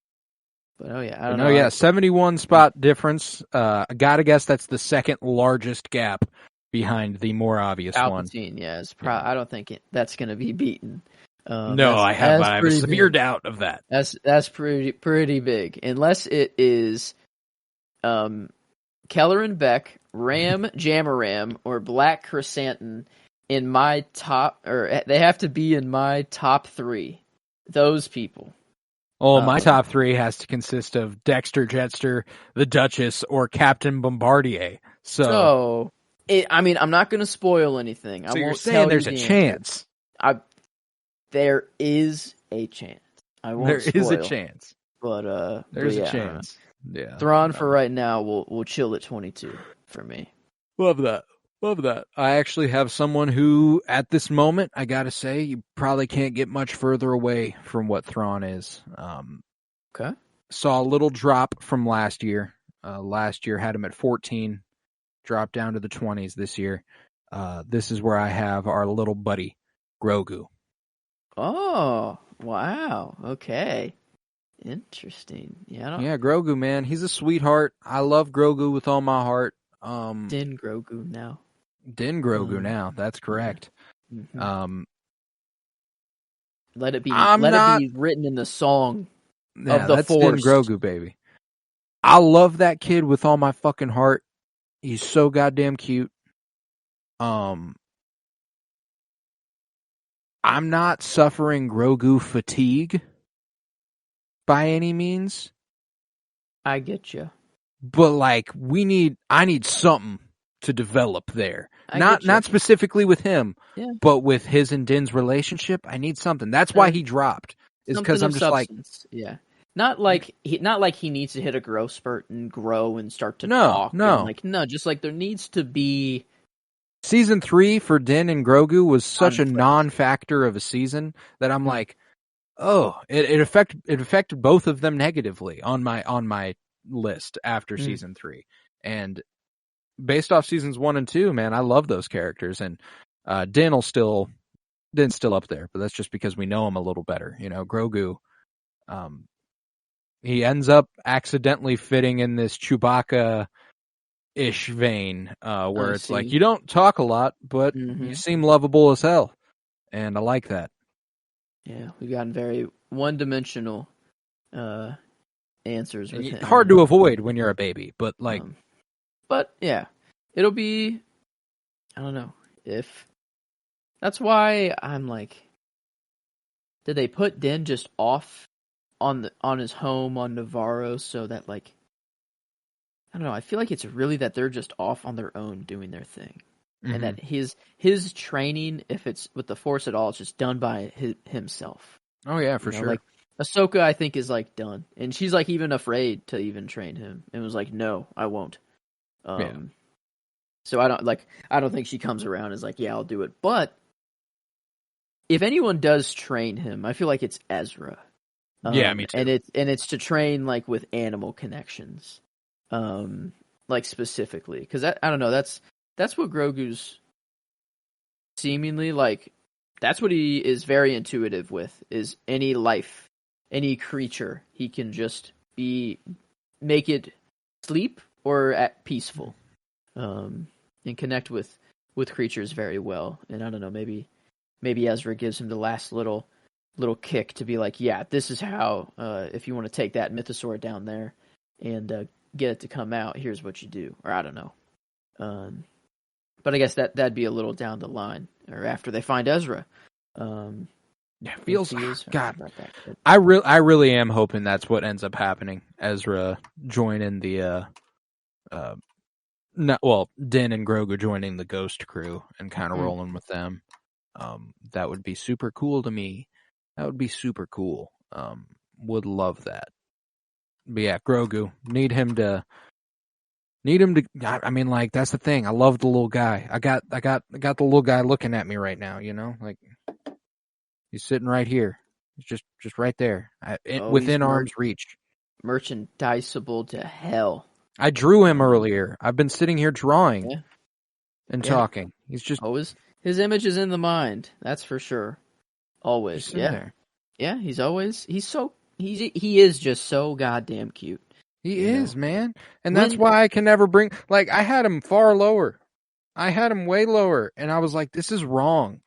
But I But don't no, know. yeah, 71 spot difference. I gotta guess that's the second largest gap behind the more obvious one. Palpatine, I don't think that's going to be beaten. No, I have a severe doubt of that. That's pretty big, unless it is, Kelleran Beck, Ram Jamaram, or Black Chrysanthemum in my top, or they have to be in my top 3. Those people. Oh, my top 3 has to consist of Dexter Jetster, the Duchess, or Captain Bombardier. So I'm not going to spoil anything. So you're saying there's a chance? There is a chance. I won't spoil. There is a chance. But there's a chance. Yeah. Thrawn for right now will chill at 22 for me. Love that. Love that. I actually have someone who, at this moment, I gotta say, you probably can't get much further away from what Thrawn is. Okay. Saw a little drop from last year. Last year had him at 14, dropped down to the 20s this year. This is where I have our little buddy, Grogu. Oh, wow. Okay. Interesting. Yeah, Grogu, man. He's a sweetheart. I love Grogu with all my heart. Din Grogu now. Din Grogu now. That's correct. Mm-hmm. Let it be written in the song of the that's Force. Din Grogu, baby. I love that kid with all my fucking heart. He's so goddamn cute. I'm not suffering Grogu fatigue by any means. I get you. But like I need something to develop there. Not specifically with him, but with his and Din's relationship. I need something. That's why he dropped. Is because I'm just substance. Not like he needs to hit a growth spurt and grow and start to talk. No, just like there needs to be. Season 3 for Din and Grogu was such a non-factor of a season that I'm like, oh, it affected both of them negatively on my list after season 3. And based off seasons 1 and 2, man, I love those characters. And Din's still up there, but that's just because we know him a little better. Grogu, he ends up accidentally fitting in this Chewbacca-ish vein, where it's like, you don't talk a lot, but you seem lovable as hell. And I like that. Yeah, we've gotten very one-dimensional answers with him. Hard to avoid when you're a baby, but like... but yeah, it'll be... I don't know. That's why I'm like... Did they put Din just off on his home on Navarro so that like... I don't know, I feel like it's really that they're just off on their own doing their thing. And that his training, if it's with the Force at all, it's just done by himself. Oh yeah, for sure. Like Ahsoka, I think, is like done, and she's like even afraid to even train him, and was like, "No, I won't." So I don't think she comes around and is like, "Yeah, I'll do it." But if anyone does train him, I feel like it's Ezra. Yeah, me too. And it's to train like with animal connections, like specifically, because I don't know, that's what Grogu's seemingly like. That's what he is very intuitive with, is any life, any creature. He can just make it sleep or at peaceful, and connect with creatures very well. And I don't know, maybe Ezra gives him the last little kick to be like, yeah, this is how, if you want to take that mythosaur down there and get it to come out, here's what you do. Or I don't know. But I guess that'd be a little down the line, or after they find Ezra. Feels God. I really am hoping that's what ends up happening. Ezra joining the Din and Grogu joining the Ghost crew and kind of rolling with them. That would be super cool to me. That would be super cool. Would love that. But yeah, Grogu, need him to. I mean, like, that's the thing. I love the little guy. I got the little guy looking at me right now. Like, he's sitting right here. He's just right there, within arm's reach. Merchandisable to hell. I drew him earlier. I've been sitting here drawing and talking. He's just always, his image is in the mind. That's for sure. Always, there. Yeah, he's so he is just so goddamn cute. He is, man. And that's why I can never bring... Like, I had him far lower. I had him way lower. And I was like, this is wrong.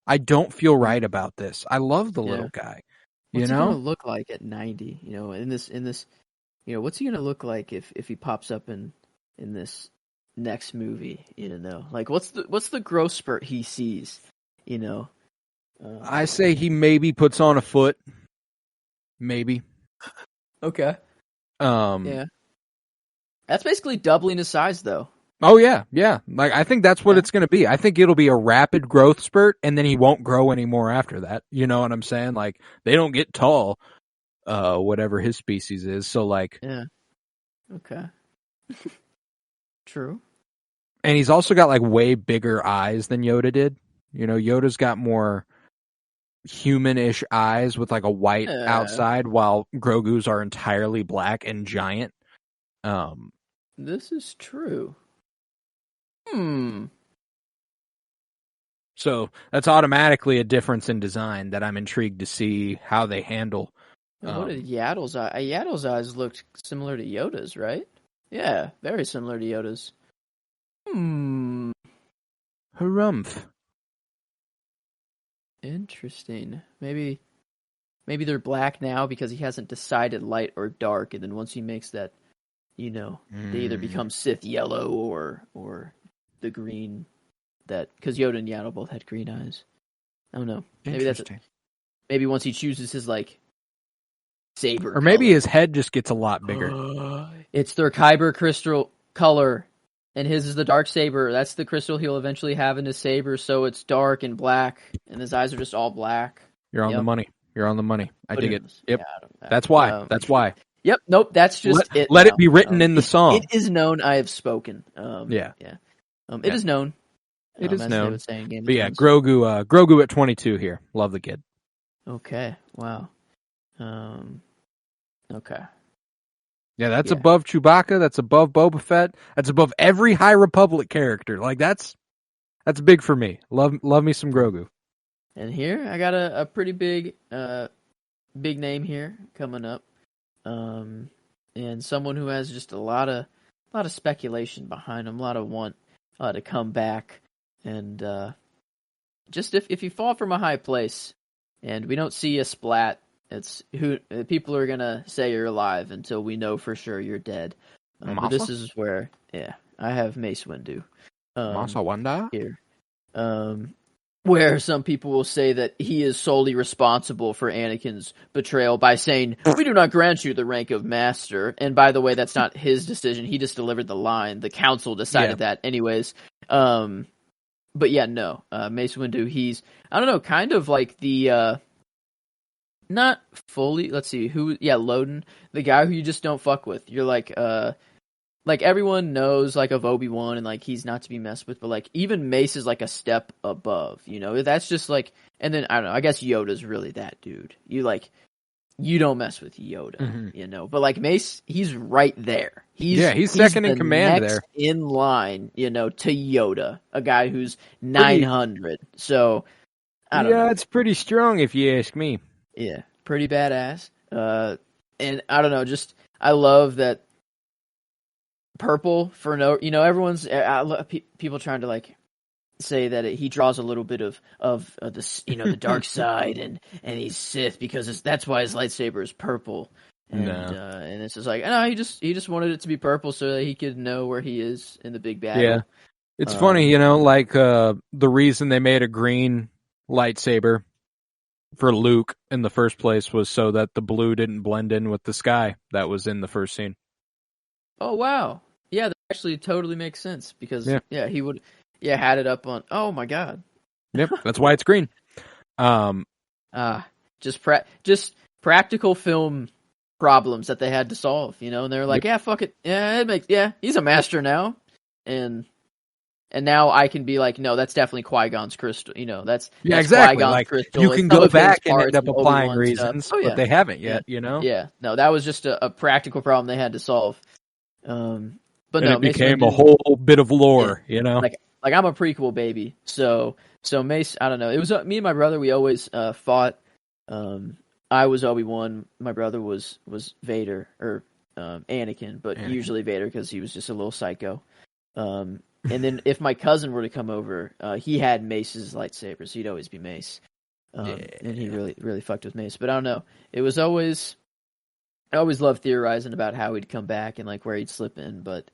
I don't feel right about this. I love the little guy. What's he gonna look like at 90? In this, what's he gonna look like if he pops up in this next movie? Like what's the growth spurt he sees? I say he maybe puts on a foot. Maybe. Okay. Yeah. That's basically doubling his size, though. Oh yeah. Like I think that's what it's going to be. I think it'll be a rapid growth spurt, and then he won't grow anymore after that. You know what I'm saying? Like they don't get tall, whatever his species is. So like, yeah. Okay. True. And he's also got like way bigger eyes than Yoda did. Yoda's got more humanish eyes with like a white outside, while Grogu's are entirely black and giant. This is true. So that's automatically a difference in design that I'm intrigued to see how they handle. What did Yaddle's eyes? Yaddle's eyes looked similar to Yoda's, right? Yeah, very similar to Yoda's. Harumph. Interesting. Maybe they're black now because he hasn't decided light or dark, and then once he makes that, they either become Sith yellow or the green because Yoda and Yaddle both had green eyes. I don't know. Maybe that's it. Maybe once he chooses his like saber, or maybe his head just gets a lot bigger. It's their Kyber crystal color, and his is the dark saber. That's the crystal he'll eventually have in his saber. So it's dark and black, and his eyes are just all black. You're on the money. I dig it. Yep. That's why. That's why. Yep. Nope. That's just it. Let it be written in the song. It is known. I have spoken. Yeah. It is known. It is known. But yeah, Grogu at 22 here. Love the kid. Okay. Wow. Okay. Yeah, that's above Chewbacca. That's above Boba Fett. That's above every High Republic character. Like that's big for me. Love me some Grogu. And here I got a pretty big name here coming up, and someone who has just a lot of speculation behind him, a lot of want to come back, and just if you fall from a high place, and we don't see a splat. It's who people are gonna say you're alive until we know for sure you're dead. But this is where, I have Mace Windu. Masa Windu here, where some people will say that he is solely responsible for Anakin's betrayal by saying, "We do not grant you the rank of master." And by the way, that's not his decision. He just delivered the line. The council decided that, anyways. But yeah, no, Mace Windu. He's kind of like the. Not fully. Let's see who. Yeah, Loden, the guy who you just don't fuck with. You're like everyone knows like of Obi-Wan and like he's not to be messed with, but like even Mace is like a step above. That's just like. And then I don't know. I guess Yoda's really that dude. You don't mess with Yoda. But like Mace, he's right there. He's second in command next there, in line. To Yoda, a guy who's 900. So I don't know. It's pretty strong if you ask me. Yeah, pretty badass. And I don't know, just I love that purple for everyone's people trying to like say that he draws a little bit of the the dark side and he's Sith because that's why his lightsaber is purple. And and it's just like he just wanted it to be purple so that he could know where he is in the big battle. Yeah, it's funny, the reason they made a green lightsaber for Luke in the first place was so that the blue didn't blend in with the sky that was in the first scene. Oh wow, yeah, that actually totally makes sense because he would had it up on. Oh my god. Yep, that's why it's green. Just practical film problems that they had to solve, and they're like, fuck it, he's a master now, and now I can be like, no, that's definitely Qui-Gon's crystal. That's exactly. Qui-Gon's like, crystal. You can go back and end up applying reasons, but they haven't yet. Yeah, no, that was just a practical problem they had to solve. But it became a whole bit of lore. Like I'm a prequel baby, so Mace. I don't know. It was me and my brother. We always fought. I I was Obi-Wan, my brother was Vader or Anakin, but usually Vader because he was just a little psycho. And then if my cousin were to come over, he had Mace's lightsaber, so he'd always be Mace. And he really fucked with Mace. But I don't know. It was always, I always loved theorizing about how he'd come back and like where he'd slip in, but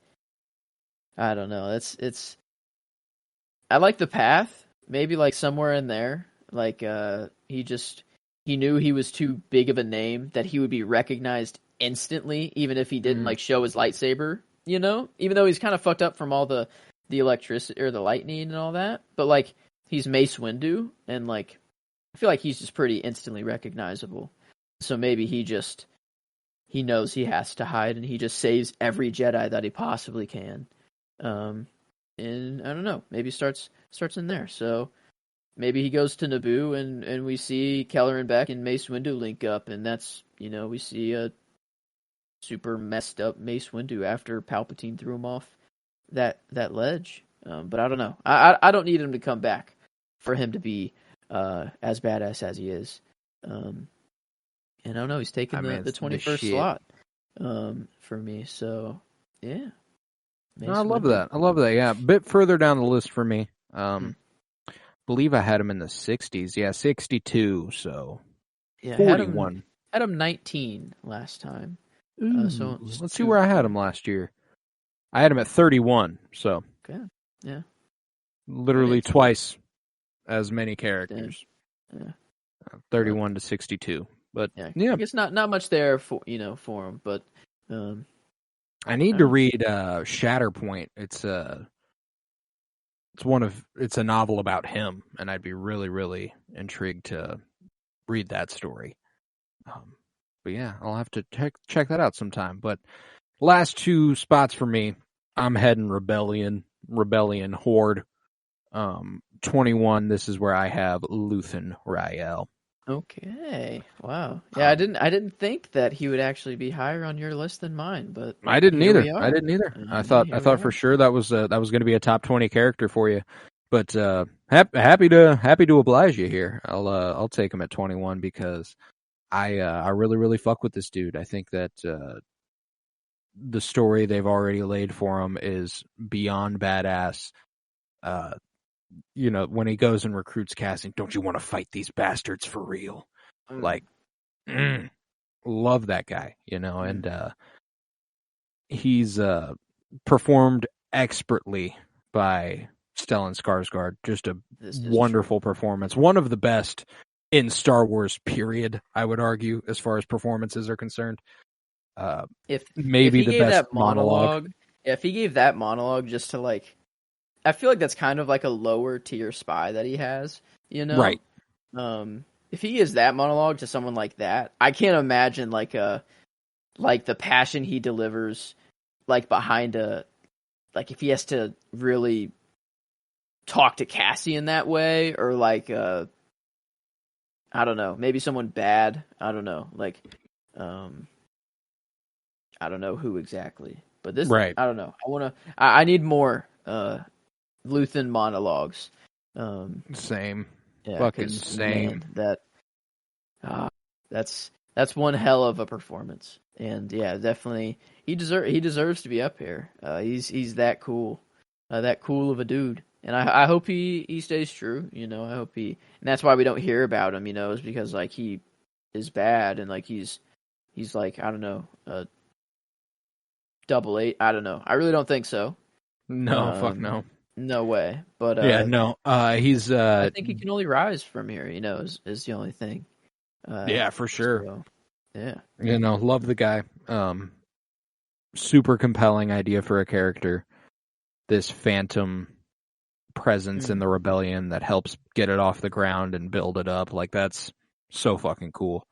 I don't know. It's I like the path, maybe like somewhere in there. Like he knew he was too big of a name that he would be recognized instantly, even if he didn't like show his lightsaber, you know? Even though he's kind of fucked up from all the electricity or the lightning and all that. But like he's Mace Windu, and like I feel like he's just pretty instantly recognizable. So maybe he knows he has to hide, and he just saves every Jedi that he possibly can. And I don't know, maybe starts in there. So maybe he goes to Naboo, and we see Kelleran Beck and Mace Windu link up, and that's, you know, we see a super messed up Mace Windu after Palpatine threw him off that ledge. But I don't know. I don't need him to come back for him to be as badass as he is. And I don't know, he's taking the 21st slot for me. So yeah. I love that. Yeah, a bit further down the list for me. Believe I had him in the 60s. Yeah, 62. So yeah, 41. Had him 19 last time. So let's see where I had him last year. I had him at 31. So okay, yeah, literally twice as many characters. Yeah. 31 to 62. But yeah, I guess not much there for him. But I need to read Shatterpoint. It's a novel about him, and I'd be really, really intrigued to read that story. But yeah, I'll have to check that out sometime. But last two spots for me, I'm heading Rebellion Horde. 21. This is where I have Luthen Rael. Okay. Wow. Yeah, I didn't think that he would actually be higher on your list than mine, but I didn't either. I thought for sure that was going to be a top 20 character for you. But happy to oblige you here. I'll take him at 21 because I really, really fuck with this dude. I think that the story they've already laid for him is beyond badass. You know, when he goes and recruits Cassian, don't you want to fight these bastards for real? Like, love that guy, you know, and he's performed expertly by Stellan Skarsgård. Just a wonderful performance. One of the best in Star Wars, period, I would argue, as far as performances are concerned. If the best monologue. If he gave that monologue just to like, I feel like that's kind of like a lower tier spy that he has, you know? Right. If he gives that monologue to someone like that, I can't imagine like the passion he delivers, like behind like if he has to really talk to Cassian that way, or like, I don't know, maybe someone bad. I don't know. Like, I don't know who exactly, but this, right. I don't know. I need more, Luthen monologues. Same. Yeah, fucking same. Man, that's one hell of a performance, and yeah, definitely he deserves to be up here. He's that cool of a dude, and I hope he stays true. You know, I hope and that's why we don't hear about him. You know, is because like he is bad, and like he's like, I don't know, 88. I don't know. I really don't think so. No, fuck no. No way. But yeah, no. He's. I think he can only rise from here. You know, is the only thing. Yeah, for sure. So, yeah. You know, love the guy. Super compelling idea for a character. This phantom presence in the rebellion that helps get it off the ground and build it up. Like, that's so fucking cool.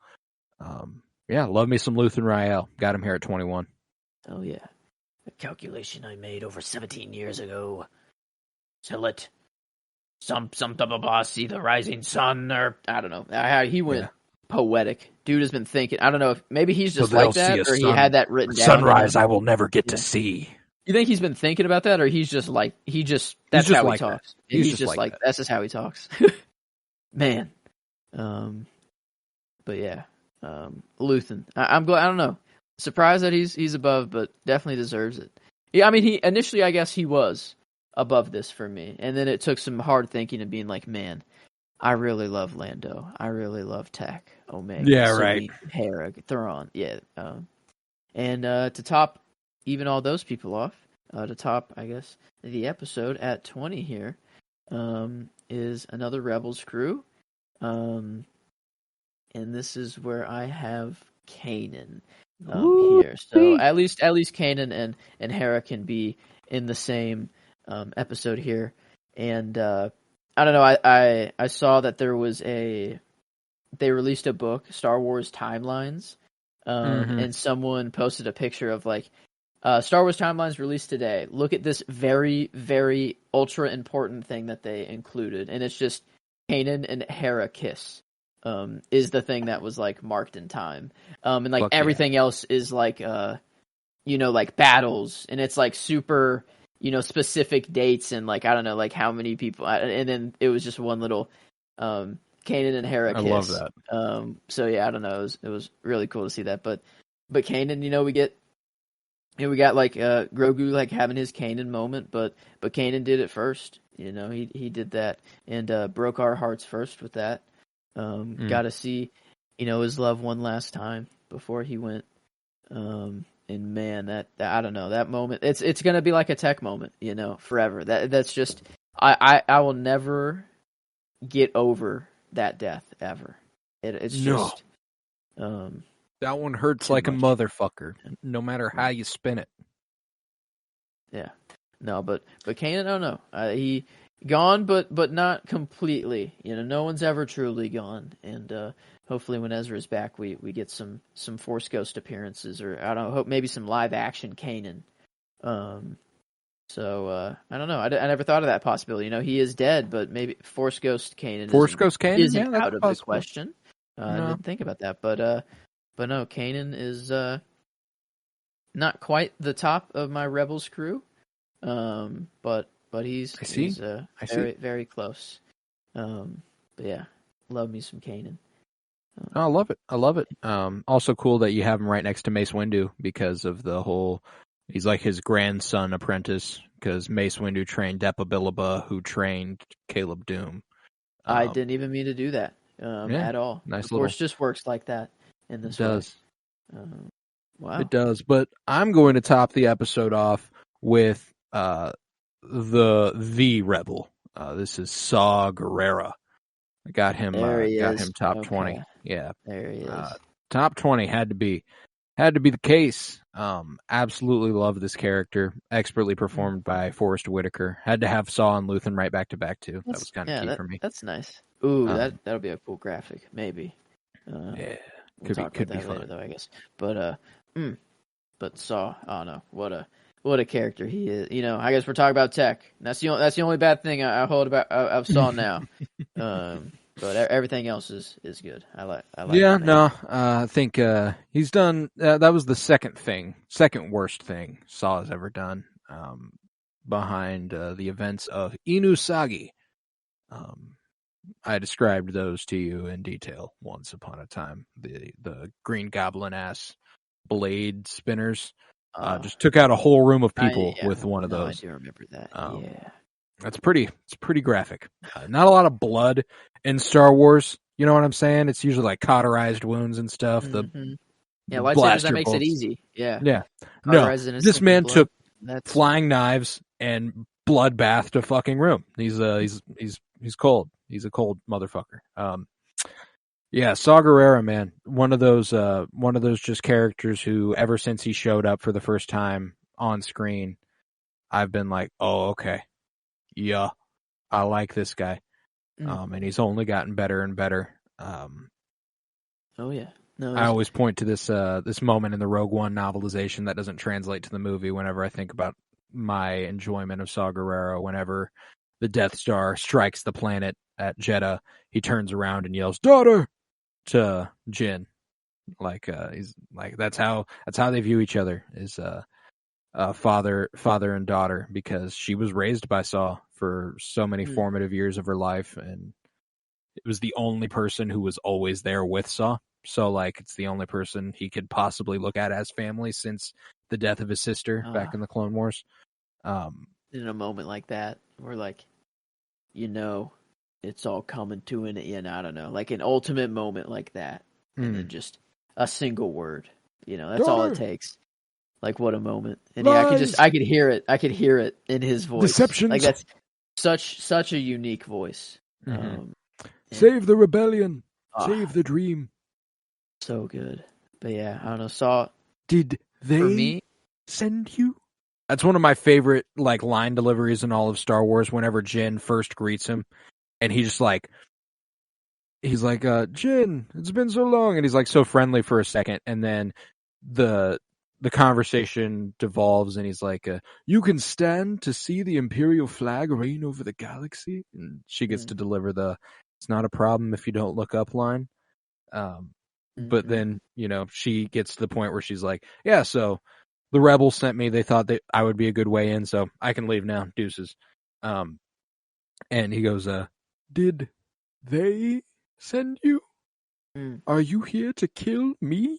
Yeah, love me some Luthen Rael. Got him here at 21. Oh yeah. A calculation I made over 17 years ago. To let some see the rising sun, or I don't know. He went poetic. Dude has been thinking. I don't know if maybe he's just like that, or he had that written down. Sunrise I will never get to see. You think he's been thinking about that, or he's just like that's how he talks. He's just like that's just how he talks. Man. But yeah, Luthen. I'm glad. I don't know. Surprised that he's above, but definitely deserves it. Yeah, I mean, he initially, I guess he was above this for me, and then it took some hard thinking and being like, man, I really love Lando. I really love Tech, Omega, Yeah, right. Sabine, Hera, Thrawn. Yeah, and to top even all those people off, to top, I guess, the episode at 20 here, is another Rebels crew, and this is where I have Kanan. Here, so at least Kanan and Hera can be in the same episode here, and I don't know. I saw that they released a book, Star Wars Timelines, and someone posted a picture of like Star Wars Timelines released today. Look at this very, very ultra important thing that they included, and it's just Kanan and Hera kiss. Is the thing that was like marked in time, and like everything else is like like battles, and it's like super specific dates, and like I don't know like how many people, and then it was just one little Kanan and Hera kiss. I love that. So yeah, I don't know, it was really cool to see that, but Kanan, we got like Grogu like having his Kanan moment, but Kanan did it first. He did that and broke our hearts first with that. Got to see, his love one last time before he went. And man, that I don't know, that moment. It's gonna be like a Tech moment, forever. That's just I will never get over that death ever. It's just that one hurts like a motherfucker, no matter how you spin it. Yeah, no, but Kanan, I don't know. He gone, but not completely. No one's ever truly gone, and hopefully when Ezra's back, we get some Force Ghost appearances, or I don't know, hope maybe some live action Kanan. So I don't know. I never thought of that possibility. He is dead, but maybe Force Ghost Kanan. Isn't out of the question. I didn't think about that, but no, Kanan is not quite the top of my Rebels crew, but he's very, very close. But yeah, love me some Kanan. I love it. Also cool that you have him right next to Mace Windu because of the whole. He's like his grandson apprentice because Mace Windu trained Depa Billaba, who trained Caleb Doom. I didn't even mean to do that at all. Nice the Force just works like that in this. It does. Wow. It does. But I'm going to top the episode off with the Rebel. This is Saw Gerrera. I got him. Got him top 20. Yeah, there he is. Top 20 had to be the case. Absolutely love this character. Expertly performed by Forrest Whitaker. Had to have Saw and Luthen right back to back too. That was kind of key for me. That's nice. Ooh, that'll be a cool graphic. Maybe. Yeah, could be fun later, though, I guess. But Saw. Oh no, what a character he is. I guess we're talking about Tech. That's the only bad thing I hold about of Saw now. But everything else is good. I like. Yeah, no, I think he's done. That was the second worst thing Saw has ever done, behind the events of Inu Sagi. I described those to you in detail once upon a time. The Green Goblin ass blade spinners just took out a whole room of people with one of those. I do remember that. Yeah. It's pretty graphic. Not a lot of blood in Star Wars. You know what I'm saying? It's usually like cauterized wounds and stuff. Mm-hmm. Lightsabers, that makes bolts. it easy. Yeah. Yeah. No, this man took flying knives and bloodbath to fucking room. He's cold. He's a cold motherfucker. Yeah, Saw Gerrera, man. One of those just characters who, ever since he showed up for the first time on screen, I've been like, oh, okay. Yeah, I like this guy. And he's only gotten better and better. Oh yeah. No, I always point to this moment in the Rogue One novelization that doesn't translate to the movie whenever I think about my enjoyment of Saw Gerrera. Whenever the Death Star strikes the planet at Jeddah, he turns around and yells, "Daughter!" to Jyn. He's like, that's how they view each other, is father and daughter, because she was raised by Saw for so many formative years of her life, and it was the only person who was always there with Saw. So like it's the only person he could possibly look at as family since the death of his sister back in the Clone Wars. In a moment like that, where like, it's all coming to an end. I don't know, like an ultimate moment like that, and then just a single word. That's all it takes. Like, what a moment! And Lies. I could hear it. I could hear it in his voice. Deceptions. Like that's such a unique voice. Save the rebellion. Save the dream. So good. But yeah, I don't know. Saw. Did they for me send you? That's one of my favorite like line deliveries in all of Star Wars. Whenever Jyn first greets him, and he's like, Jyn, it's been so long, and he's like so friendly for a second, and then the conversation devolves, and he's like, you can stand to see the Imperial flag reign over the galaxy, and she gets to deliver it's not a problem if you don't look up line. But then, she gets to the point where she's like, yeah, so the rebels sent me, they thought that I would be a good way in, so I can leave now, deuces. And he goes, did they send you? Are you here to kill me?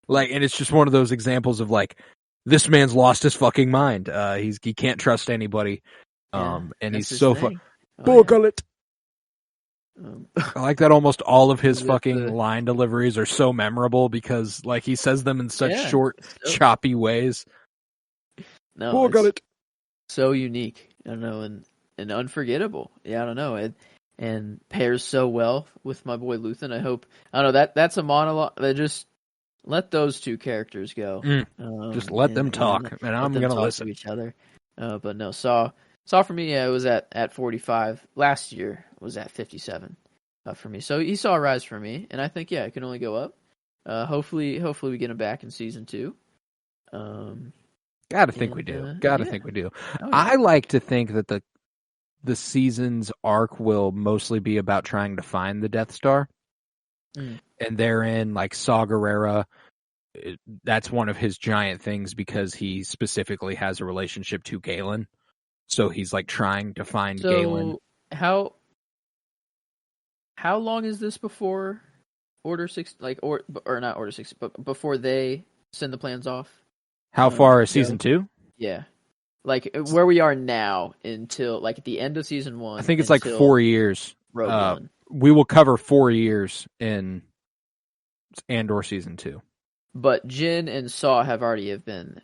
Like, and it's just one of those examples of like, this man's lost his fucking mind. He can't trust anybody. And he's so Borgullet. I like that almost all of his fucking line deliveries are so memorable because like he says them in such short, choppy ways. No, Borgullet. So unique. I don't know, and unforgettable. Yeah, I don't know. And pairs so well with my boy Luthen. I don't know, that's a monologue that just let those two characters go. Just let them talk, and I'm going to listen to each other. But no, Saw for me, it was at 45. Last year was at 57 for me. So he saw a rise for me, and I think it can only go up. Hopefully we get him back in season 2. Gotta think we do. Oh, yeah. I like to think that the season's arc will mostly be about trying to find the Death Star. And therein, like Saw Gerrera, that's one of his giant things because he specifically has a relationship to Galen. So he's like trying to find Galen. How long is this before Order 6, like or not Order 6, but before they send the plans off? How far is season 2? Yeah. Like where we are now until like at the end of season 1. I think it's like 4 years. Rogue One. We will cover 4 years in Andor season 2. But Jyn and Saw have been.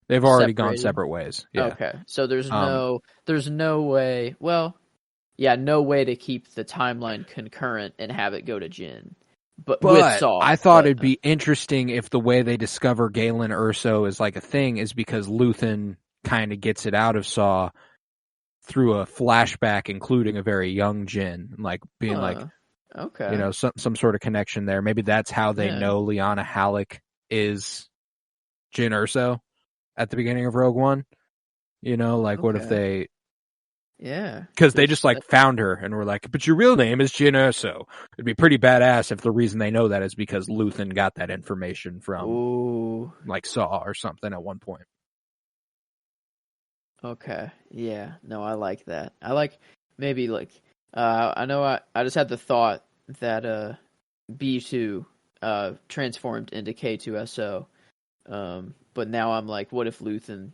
They've already gone separate ways. Yeah. Okay. So there's no way. Well, yeah, no way to keep the timeline concurrent and have it go to Jyn. But with Saw, I thought it'd be interesting if the way they discover Galen Erso is like a thing is because Luthen kind of gets it out of Saw through a flashback, including a very young Jyn, like being okay, some sort of connection there. Maybe that's how they know Lyanna Halleck is Jyn Erso at the beginning of Rogue One. What if they? Yeah, because they just like found her and were like, but your real name is Jyn Erso. It'd be pretty badass if the reason they know that is because Luthen got that information from like Saw or something at one point. Okay. Yeah. No, I like that. I like maybe like I know I just had the thought that B2 transformed into K2SO. But now I'm like, what if Luthen,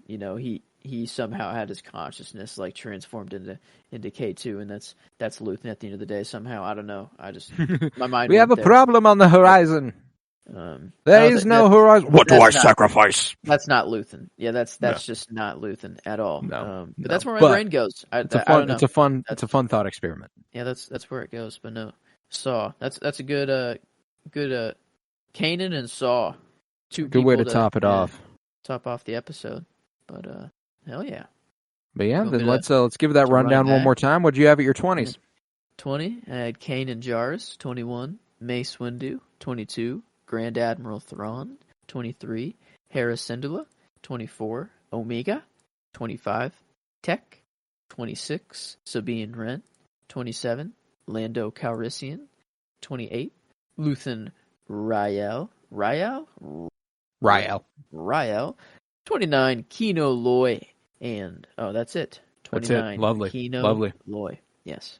he somehow had his consciousness like transformed into K2, and that's Luthen at the end of the day somehow. I don't know. I just my mind. We have a problem on the horizon. There is no horizon. What do I sacrifice? That's not Luthen. Yeah, that's just not Luthen at all. No, but that's where my brain goes. It's a fun thought experiment. Yeah, that's where it goes. But no, Saw. That's a good Kanan and Saw. Good way to top it off. Top off the episode. But hell yeah. But yeah, then let's give that rundown one more time. What'd you have at your 20s? 20, I had Kanan Jarrus. 21, Mace Windu. 22, Grand Admiral Thrawn. 23, Hera Syndulla. 24, Omega. 25, Tech. 26, Sabine Wren. 27, Lando Calrissian. 28, Luthen Rael. 29, Kino Loy. And, that's it. 29, that's it. Lovely. Kino Lovely. Loy. Yes.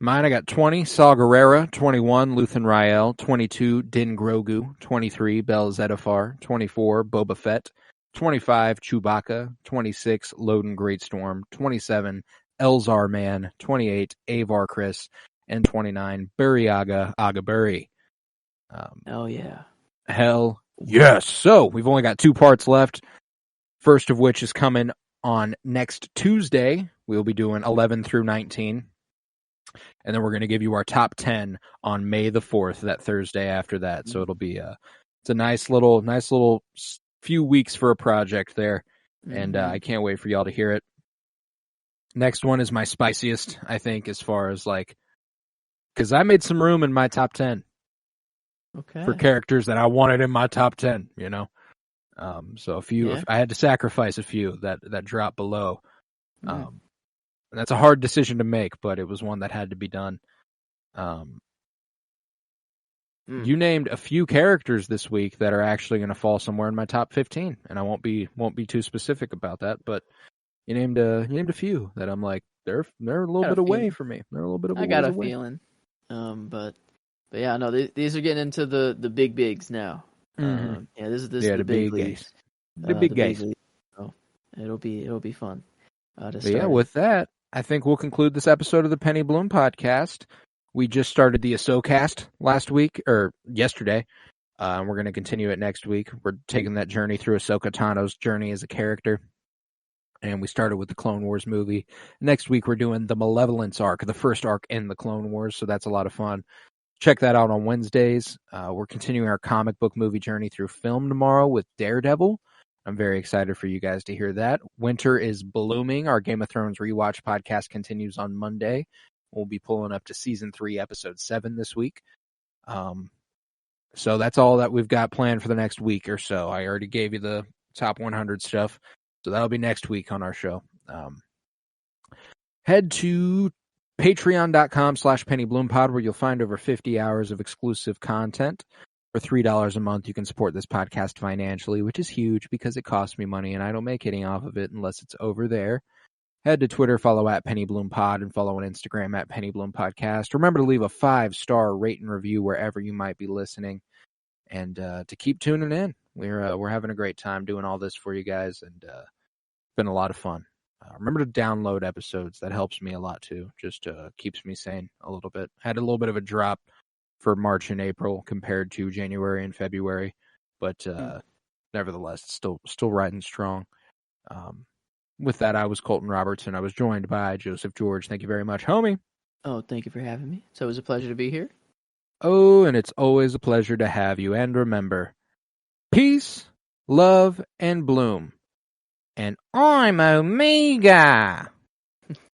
Mine, I got 20, Saw Gerrera, 21, Luthen Rael, 22, Din Grogu, 23, Bel Zettifar, 24, Boba Fett, 25, Chewbacca, 26, Loden Greatstorm, 27, Elzar Man, 28, Avar Kriss, and 29, Burryaga Agaburi. Oh, yeah. Hell yes. So we've only got 2 parts left. First of which is coming on next Tuesday. We'll be doing 11 through 19. And then we're going to give you our top 10 on May the 4th, that Thursday after that. So it'll be it's a nice little few weeks for a project there. And I can't wait for y'all to hear it. Next one is my spiciest, I think, as far as like, because I made some room in my top 10 for characters that I wanted in my top 10, you know. So if I had to sacrifice a few that dropped below. And that's a hard decision to make, but it was one that had to be done. You named a few characters this week that are actually going to fall somewhere in my top 15, and I won't be too specific about that. But you named a few that I'm like they're a little bit away from me. They're a little bit of a I got a away. feeling, but yeah, no, these are getting into the big bigs now. Yeah, this is the big leagues. The big guys. So it'll be fun. But yeah, with that, I think we'll conclude this episode of the Penny Bloom podcast. We just started the Ahsokast yesterday. We're going to continue it next week. We're taking that journey through Ahsoka Tano's journey as a character. And we started with the Clone Wars movie. Next week, we're doing the Malevolence arc, the first arc in the Clone Wars. So that's a lot of fun. Check that out on Wednesdays. We're continuing our comic book movie journey through film tomorrow with Daredevil. I'm very excited for you guys to hear that. Winter is blooming. Our Game of Thrones rewatch podcast continues on Monday. We'll be pulling up to season 3, episode 7 this week. So that's all that we've got planned for the next week or so. I already gave you the top 100 stuff. So that'll be next week on our show. Head to patreon.com/PennyBloomPod, where you'll find over 50 hours of exclusive content. For $3 a month, you can support this podcast financially, which is huge because it costs me money and I don't make any off of it unless it's over there. Head to Twitter, follow at PennyBloomPod, and follow on Instagram at PennyBloomPodcast. Remember to leave a 5-star rate and review wherever you might be listening, and to keep tuning in. We're having a great time doing all this for you guys, and it's been a lot of fun. Remember to download episodes. That helps me a lot too. Just keeps me sane a little bit. I had a little bit of a drop for March and April compared to January and February, but nevertheless, it's still riding strong. With that, I was Colton Robertson. I was joined by Joseph George. Thank you very much, homie. Oh, thank you for having me. It's always a pleasure to be here. Oh, and it's always a pleasure to have you. And remember, peace, love, and bloom. And I'm Omega.